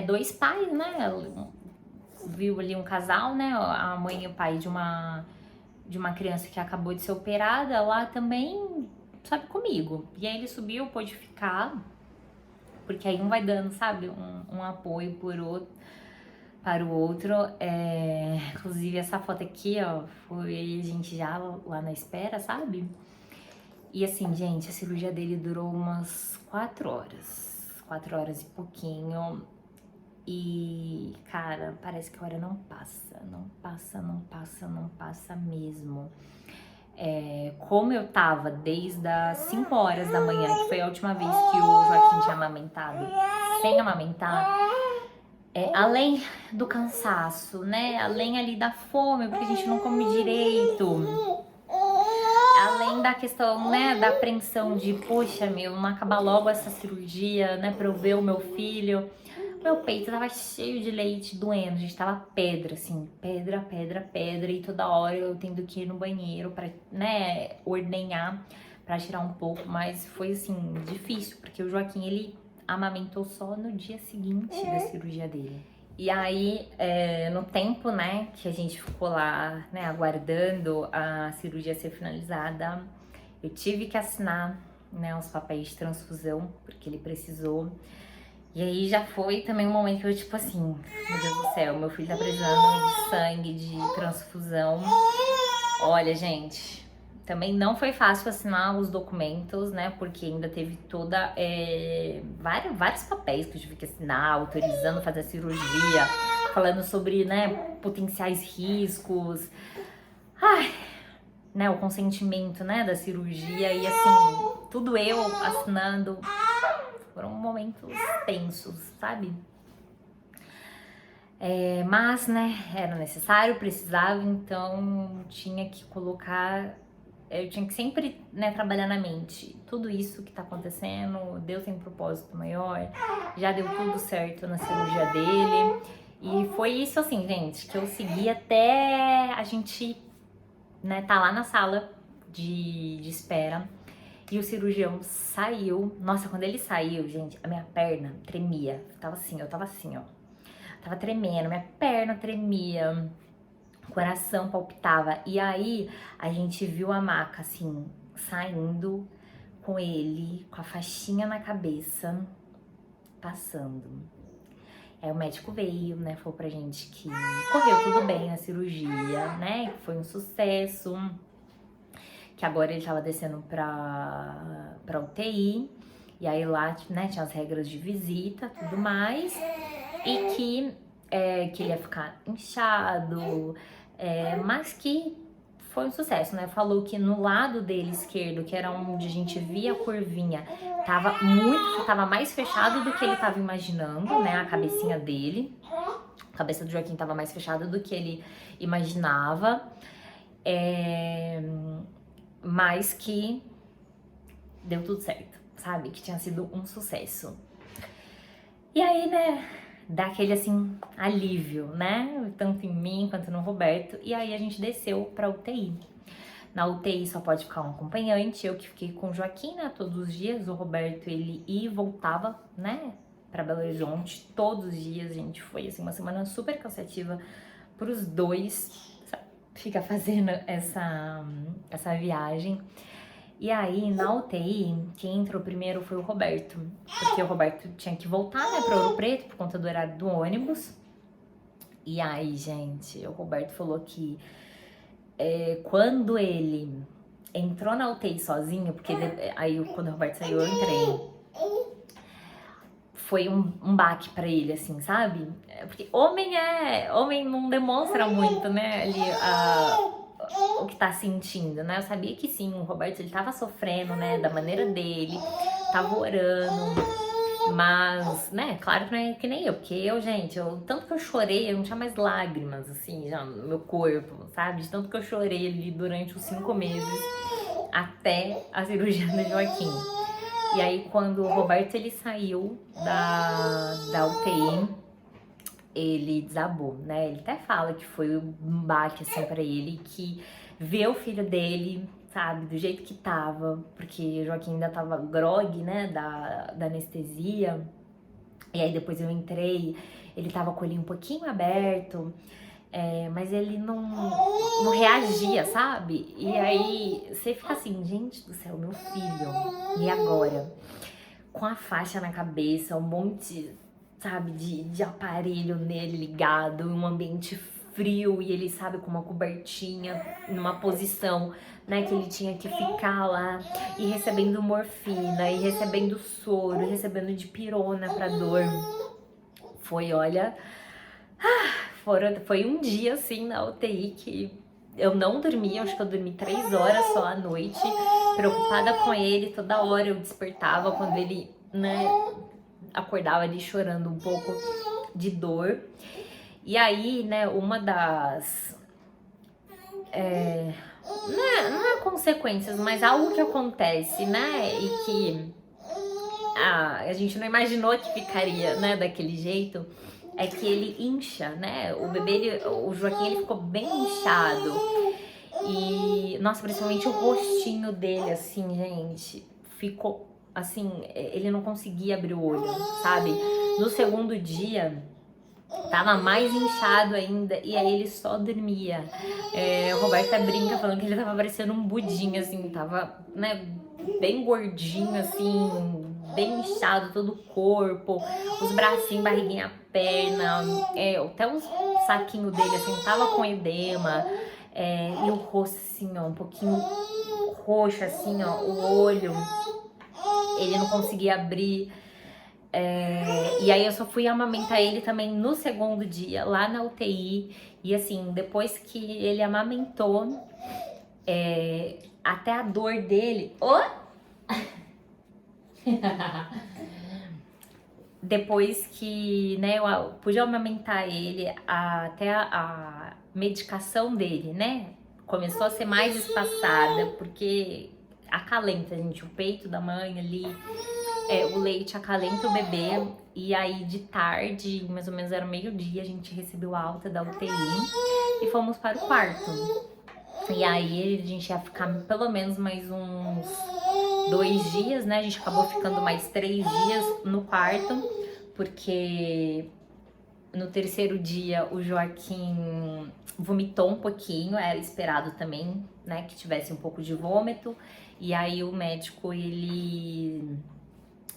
2 pais, né, viu ali um casal, né, a mãe e o pai de uma criança que acabou de ser operada lá também, sabe, comigo. E aí ele subiu, pôde ficar, porque aí um vai dando, sabe, um apoio para o outro. Inclusive essa foto aqui, ó, foi a gente já lá na espera, sabe? E assim, gente, a cirurgia dele durou umas 4 horas. 4 horas e pouquinho. E, cara, parece que a hora não passa. Não passa mesmo. Como eu tava desde as 5 horas da manhã, que foi a última vez que o Joaquim tinha amamentado, sem amamentar, além do cansaço, né? Além ali da fome, porque a gente não come direito. Além da questão, né, da apreensão de, poxa, não acabar logo essa cirurgia, né, pra eu ver o meu filho. Meu peito tava cheio de leite, doendo, a gente tava pedra, assim, pedra, e toda hora eu tendo que ir no banheiro pra, né, ordenhar, pra tirar um pouco, mas foi, assim, difícil, porque o Joaquim, ele amamentou só no dia seguinte da cirurgia dele. E aí, no tempo, né, que a gente ficou lá, né, aguardando a cirurgia ser finalizada, eu tive que assinar né, os papéis de transfusão, porque ele precisou. E aí já foi também um momento que eu, tipo assim, meu Deus do céu, meu filho tá precisando de sangue, de transfusão. Olha, gente, também não foi fácil assinar os documentos, né? Porque ainda teve vários papéis que eu tive que assinar, autorizando fazer a cirurgia, falando sobre, né, potenciais riscos. Ai, né, o consentimento, né, da cirurgia e assim, tudo eu assinando. Foram momentos tensos, sabe? Mas, né, era necessário, precisava, então tinha que colocar, eu tinha que sempre, né, trabalhar na mente. Tudo isso que tá acontecendo, Deus tem um propósito maior, já deu tudo certo na cirurgia dele. E foi isso assim, gente, que eu segui até a gente, né, tá lá na sala de espera. E o cirurgião saiu. Nossa, quando ele saiu, gente, a minha perna tremia. Eu tava assim, ó. Tava tremendo, minha perna tremia, o coração palpitava. E aí a gente viu a maca assim, saindo com ele, com a faixinha na cabeça, passando. Aí o médico veio, né, falou pra gente que correu tudo bem a cirurgia, né, que foi um sucesso, que agora ele tava descendo pra UTI, e aí lá, né, tinha as regras de visita, tudo mais, e que ele ia ficar inchado, mas que foi um sucesso, né? Falou que no lado dele esquerdo, que era onde a gente via a curvinha, tava mais fechado do que ele tava imaginando, né? A cabecinha dele. A cabeça do Joaquim tava mais fechada do que ele imaginava. Mas que deu tudo certo, sabe? Que tinha sido um sucesso. E aí, né, dá aquele, assim, alívio, né? Tanto em mim quanto no Roberto. E aí a gente desceu pra UTI. Na UTI só pode ficar um acompanhante. Eu que fiquei com o Joaquim, né, todos os dias. O Roberto, ele ia e voltava, né, pra Belo Horizonte todos os dias. Gente, foi, assim, uma semana super cansativa pros dois. Fica fazendo essa viagem. E aí, na UTI, quem entrou primeiro foi o Roberto. Porque o Roberto tinha que voltar, né, pra Ouro Preto, por conta do horário do ônibus. E aí, gente, o Roberto falou que quando ele entrou na UTI sozinho, porque aí quando o Roberto saiu, eu entrei. Foi um baque pra ele, assim, sabe? Porque homem não demonstra muito, né, ali o que tá sentindo, né? Eu sabia que sim, o Roberto, ele tava sofrendo, né, da maneira dele, tava orando, mas, né, claro que não é que nem eu, porque gente, tanto que eu chorei, eu não tinha mais lágrimas, assim, já no meu corpo, sabe? De tanto que eu chorei ali durante os 5 meses até a cirurgia do Joaquim. E aí, quando o Roberto, ele saiu da UTI, ele desabou, né? Ele até fala que foi um baque, assim, pra ele, que ver o filho dele, sabe, do jeito que tava, porque o Joaquim ainda tava grogue, né, da anestesia, e aí depois eu entrei, ele tava com o olhinho um pouquinho aberto, mas ele não reagia, sabe? E aí você fica assim, gente do céu, meu filho, e agora? Com a faixa na cabeça, um monte, sabe, de aparelho nele ligado, um ambiente frio e ele, sabe, com uma cobertinha, numa posição, né, que ele tinha que ficar lá e recebendo morfina, e recebendo soro, e recebendo dipirona pra dor. Foi, olha, foi um dia, assim, na UTI que eu não dormi, acho que eu dormi 3 horas só à noite, preocupada com ele, toda hora eu despertava quando ele, né, acordava ali chorando um pouco de dor. E aí, né, uma das... não é consequências, mas algo que acontece, né, e que a gente não imaginou que ficaria, né, daquele jeito, é que ele incha, né, o bebê, o Joaquim, ele ficou bem inchado. E, nossa, principalmente o rostinho dele, assim, gente, ficou, assim, ele não conseguia abrir o olho, sabe? No segundo dia, tava mais inchado ainda, e aí ele só dormia. O Roberto brinca falando que ele tava parecendo um budinho, assim, tava, né, bem gordinho, assim, bem inchado todo o corpo, os bracinhos, barriguinha, perna, até o saquinho dele, assim, tava com edema, e o rosto, assim, ó, um pouquinho roxo, assim, ó, o olho, ele não conseguia abrir. E aí eu só fui amamentar ele também no segundo dia, lá na UTI. E assim, depois que ele amamentou, até a dor dele... Depois que, né, eu pude amamentar ele, até a medicação dele, né, começou a ser mais espaçada, porque acalenta, gente, o peito da mãe ali, o leite acalenta o bebê. E aí de tarde, mais ou menos era meio-dia, a gente recebeu a alta da UTI e fomos para o quarto. E aí a gente ia ficar pelo menos mais uns 2 dias, né? A gente acabou ficando mais 3 dias no quarto, porque no terceiro dia o Joaquim vomitou um pouquinho, era esperado também, né, que tivesse um pouco de vômito. E aí o médico,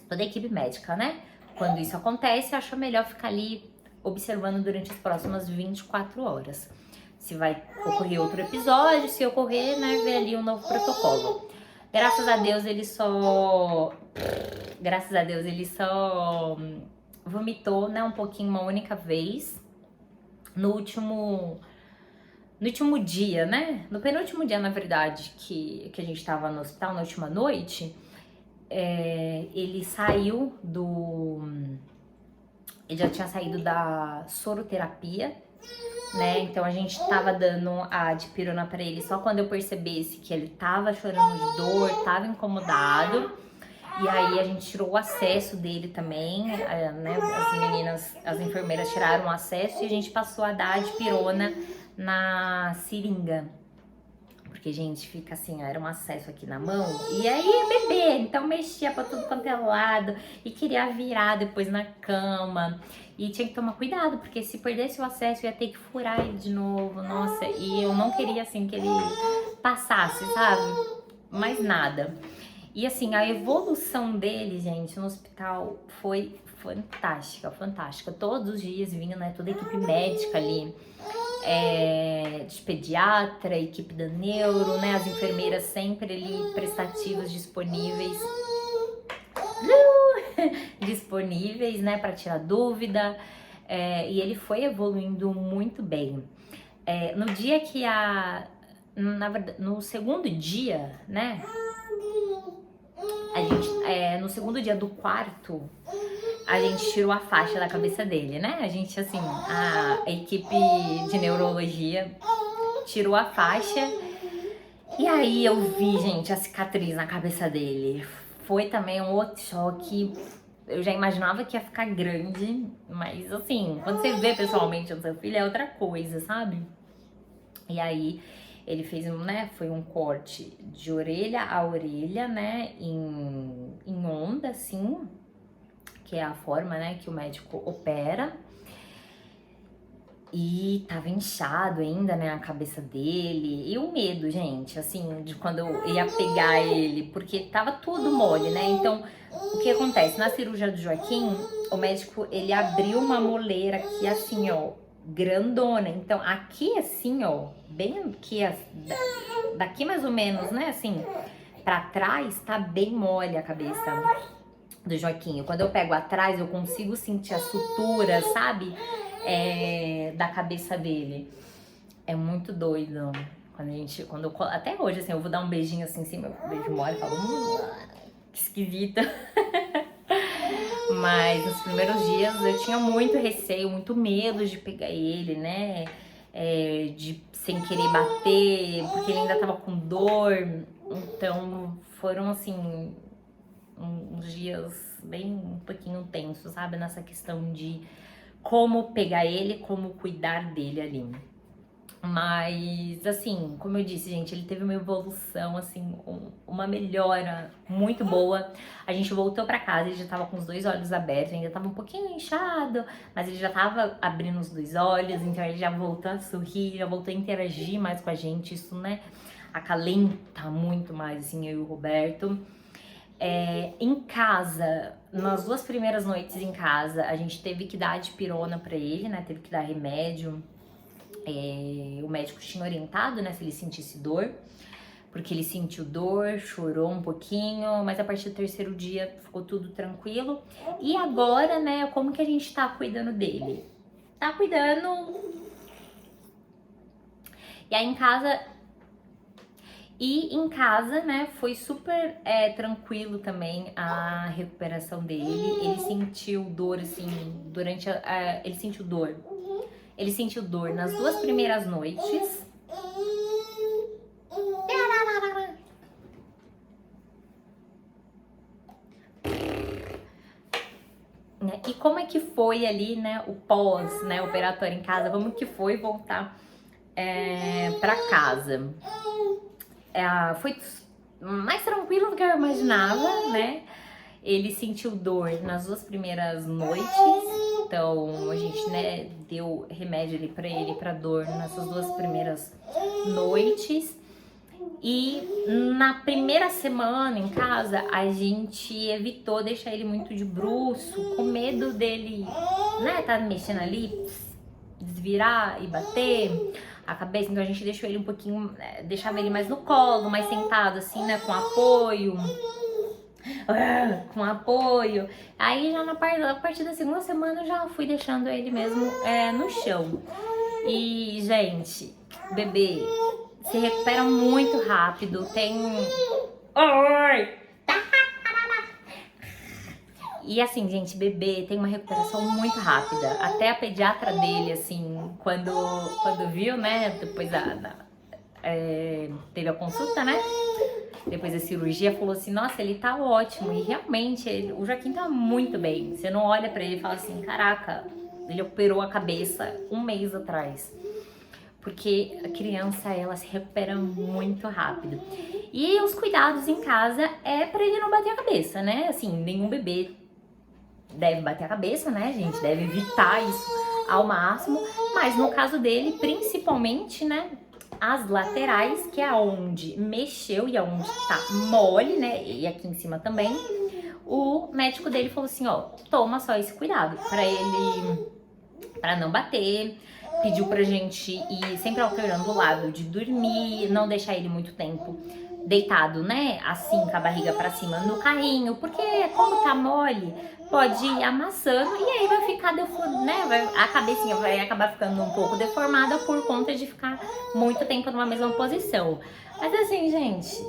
toda a equipe médica, né, quando isso acontece, acha melhor ficar ali observando durante as próximas 24 horas. Se vai ocorrer outro episódio, se ocorrer, né, ver ali um novo protocolo. Graças a Deus ele só vomitou, né, um pouquinho uma única vez no último dia, né? No penúltimo dia, na verdade, que a gente tava no hospital, na última noite, ele já tinha saído da soroterapia, né? Então a gente tava dando a dipirona pra ele só quando eu percebesse que ele tava chorando de dor, tava incomodado. E aí a gente tirou o acesso dele também, né? As enfermeiras tiraram o acesso e a gente passou a dar a dipirona na seringa. Porque, gente, fica assim, era um acesso aqui na mão. E aí é bebê, então mexia pra tudo quanto é lado. E queria virar depois na cama. E tinha que tomar cuidado, porque se perdesse o acesso ia ter que furar ele de novo. Nossa, e eu não queria assim que ele passasse, sabe? Mais nada. E assim, a evolução dele, gente, no hospital foi fantástica, fantástica. Todos os dias vinha, né, toda a equipe médica ali, de pediatra, equipe da neuro, né, as enfermeiras sempre ali prestativas, disponíveis, né, para tirar dúvida. E ele foi evoluindo muito bem. No dia que na verdade, no segundo dia, né, no segundo dia do quarto, a gente tirou a faixa da cabeça dele, né? A gente, assim, a equipe de neurologia tirou a faixa. E aí eu vi, gente, a cicatriz na cabeça dele. Foi também um outro choque. Eu já imaginava que ia ficar grande, mas assim, quando você vê pessoalmente o seu filho é outra coisa, sabe? E aí ele fez, né, foi um corte de orelha a orelha, né, em onda, assim, que é a forma, né, que o médico opera. E tava inchado ainda, né, a cabeça dele. E o medo, gente, assim, de quando eu ia pegar ele, porque tava tudo mole, né? Então, o que acontece? Na cirurgia do Joaquim, o médico, ele abriu uma moleira aqui, assim, ó, grandona. Então, aqui, assim, ó, bem aqui, daqui mais ou menos, né, assim, pra trás, tá bem mole a cabeça do Joaquim. Quando eu pego atrás, eu consigo sentir a sutura, sabe? Da cabeça dele. É muito doido. Até hoje, assim, eu vou dar um beijinho assim em cima, beijo mole e falo, que esquisita. Mas nos primeiros dias eu tinha muito receio, muito medo de pegar ele, né? De sem querer bater, porque ele ainda tava com dor. Então foram assim uns dias bem um pouquinho tensos, sabe? Nessa questão de como pegar ele, como cuidar dele ali. Mas, assim, como eu disse, gente, ele teve uma evolução, assim, uma melhora muito boa. A gente voltou pra casa, ele já tava com os 2 olhos abertos, ainda tava um pouquinho inchado, mas ele já tava abrindo os 2 olhos, então ele já voltou a sorrir, já voltou a interagir mais com a gente. Isso, né, acalenta muito mais, assim, eu e o Roberto. Em casa, nas 2 primeiras noites em casa, a gente teve que dar dipirona pra ele, né? Teve que dar remédio. O médico tinha orientado, né, se ele sentisse dor, porque ele sentiu dor, chorou um pouquinho, mas a partir do 3º dia ficou tudo tranquilo. E agora, né, como que a gente tá cuidando dele? Tá cuidando. E aí em casa, né, foi super tranquilo também a recuperação dele. Ele sentiu dor, assim, ele sentiu dor. Ele sentiu dor nas 2 primeiras noites. E como é que foi ali, né, o pós, né, operatório em casa? Como que foi voltar pra casa? Foi mais tranquilo do que eu imaginava, né? Ele sentiu dor nas 2 primeiras noites, então a gente, né, deu remédio ali pra ele pra dor nessas 2 primeiras noites. E na primeira semana em casa, a gente evitou deixar ele muito de bruço, com medo dele, né, tá mexendo ali, desvirar e bater a cabeça. Então a gente deixou ele um pouquinho, deixava ele mais no colo, mais sentado assim, né, com apoio. Aí já a partir da 2ª semana eu já fui deixando ele mesmo no chão. E, gente, bebê se recupera muito rápido, Oi! E assim, gente, bebê tem uma recuperação muito rápida. Até a pediatra dele, assim, quando viu, né, depois teve a consulta, né, depois da cirurgia, falou assim, nossa, ele tá ótimo. E realmente, o Joaquim tá muito bem. Você não olha pra ele e fala assim, caraca, ele operou a cabeça 1 mês atrás. Porque a criança, ela se recupera muito rápido. E os cuidados em casa pra ele não bater a cabeça, né? Assim, nenhum bebê deve bater a cabeça, né, gente? Deve evitar isso ao máximo. Mas no caso dele, principalmente, né, as laterais, que é onde mexeu e aonde tá mole, né? E aqui em cima também. O médico dele falou assim, ó, toma só esse cuidado pra não bater. Pediu pra gente ir sempre alternando o lado de dormir, não deixar ele muito tempo deitado, né, assim, com a barriga pra cima no carrinho, porque como tá mole, pode ir amassando e aí vai ficar né, a cabecinha vai acabar ficando um pouco deformada por conta de ficar muito tempo numa mesma posição. Mas assim, gente,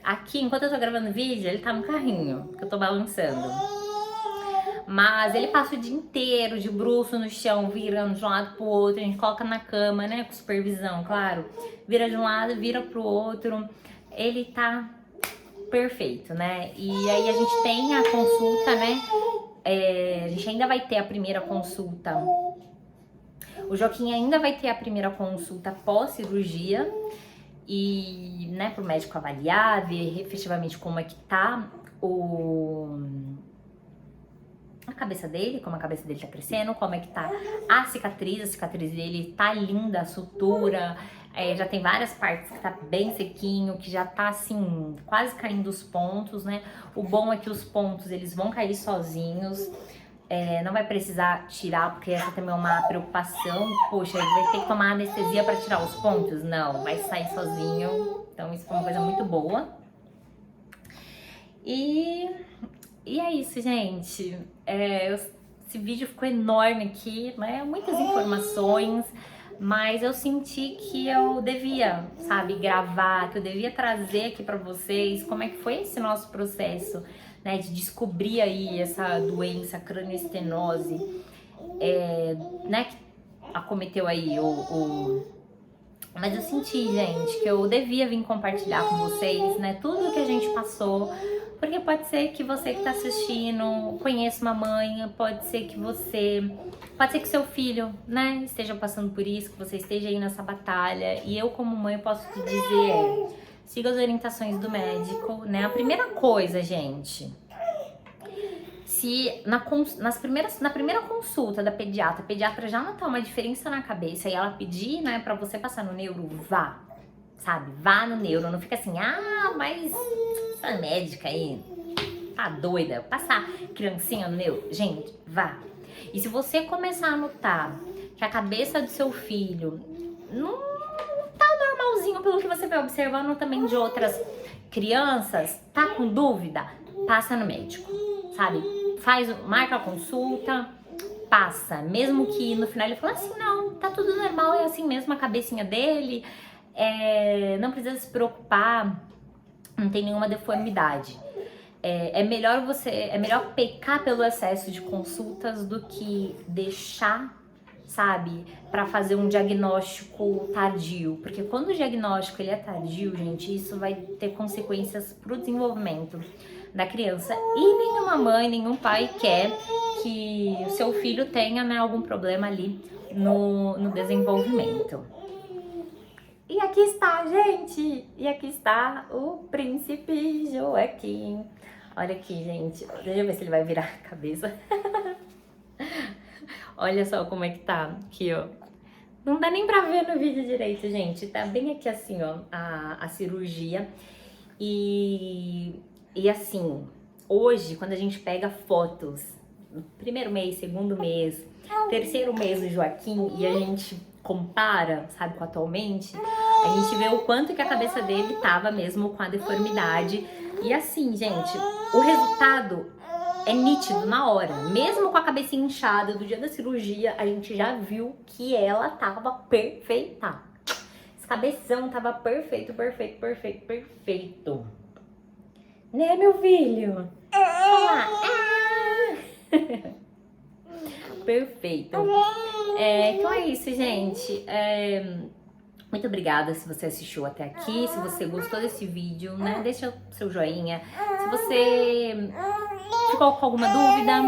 aqui, enquanto eu tô gravando vídeo, ele tá no carrinho, que eu tô balançando. Mas ele passa o dia inteiro de bruço no chão, virando de um lado pro outro. A gente coloca na cama, né, com supervisão, claro. Vira de um lado, vira pro outro. Ele tá perfeito, né? E aí a gente tem a consulta, né? A gente ainda vai ter a primeira consulta. O Joaquim ainda vai ter a primeira consulta pós-cirurgia. E, né, pro médico avaliar, ver efetivamente como é que tá a cabeça dele, como a cabeça dele tá crescendo, como é que tá a cicatriz dele tá linda, a sutura, já tem várias partes que tá bem sequinho, que já tá assim, quase caindo os pontos, né? O bom é que os pontos, eles vão cair sozinhos, não vai precisar tirar, porque essa também é uma preocupação, poxa, ele vai ter que tomar anestesia pra tirar os pontos? Não, vai sair sozinho, então isso foi uma coisa muito boa. E é isso, gente. Esse vídeo ficou enorme aqui, né? Muitas informações, mas eu senti que eu devia, sabe, gravar, que eu devia trazer aqui pra vocês como é que foi esse nosso processo, né, de descobrir aí essa doença, cranioestenose, né, que acometeu aí Mas eu senti, gente, que eu devia vir compartilhar com vocês, né, tudo que a gente passou. Porque pode ser que você que tá assistindo conheça uma mãe, pode ser que seu filho, né, esteja passando por isso, que você esteja aí nessa batalha. E eu, como mãe, posso te dizer, siga as orientações do médico, né? A primeira coisa, gente, se na primeira consulta da pediatra, a pediatra já notar uma diferença na cabeça e ela pedir, né, pra você passar no neuro, vá. sabe? Vá no neuro, não fica assim, ah, mas essa médica aí tá doida, passar criancinha no neuro. Gente, vá. E se você começar a notar que a cabeça do seu filho não tá normalzinho pelo que você vai observando também de outras crianças, tá com dúvida, passa no médico, sabe? Marca a consulta, passa, mesmo que no final ele fale assim, não, tá tudo normal, é assim mesmo a cabecinha dele, não precisa se preocupar, não tem nenhuma deformidade. É melhor pecar pelo excesso de consultas do que deixar, sabe, para fazer um diagnóstico tardio, porque quando o diagnóstico ele é tardio, gente, isso vai ter consequências pro desenvolvimento da criança, e nenhuma mãe, nenhum pai quer que o seu filho tenha, né, algum problema ali no desenvolvimento. E aqui está, gente! E aqui está o príncipe Joaquim. Olha aqui, gente. Deixa eu ver se ele vai virar a cabeça. Olha só como é que tá. Aqui, ó. Não dá nem pra ver no vídeo direito, gente. Tá bem aqui assim, ó, a cirurgia. E assim, hoje, quando a gente pega fotos, primeiro mês, segundo mês, terceiro mês do Joaquim, e a gente compara, sabe, com atualmente, a gente vê o quanto que a cabeça dele tava mesmo com a deformidade. E assim, gente, o resultado é nítido na hora. Mesmo com a cabecinha inchada do dia da cirurgia, a gente já viu que ela tava perfeita. Esse cabeção tava perfeito, perfeito, perfeito, perfeito. Né, meu filho? Perfeito. Então é isso, gente. Muito obrigada se você assistiu até aqui. Se você gostou desse vídeo, né? Deixa o seu joinha. Se você ficou com alguma dúvida,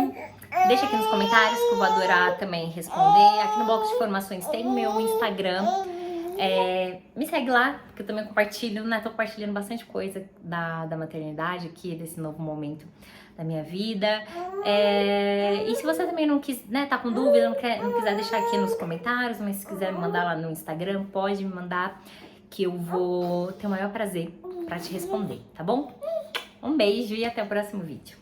deixa aqui nos comentários que eu vou adorar também responder. Aqui no box de informações tem meu Instagram. Me segue lá, porque eu também compartilho, né? Tô compartilhando bastante coisa da maternidade aqui, desse novo momento da minha vida. E se você também não quis, né, tá com dúvida, não quiser deixar aqui nos comentários, mas se quiser me mandar lá no Instagram, pode me mandar, que eu vou ter o maior prazer pra te responder, tá bom? Um beijo e até o próximo vídeo.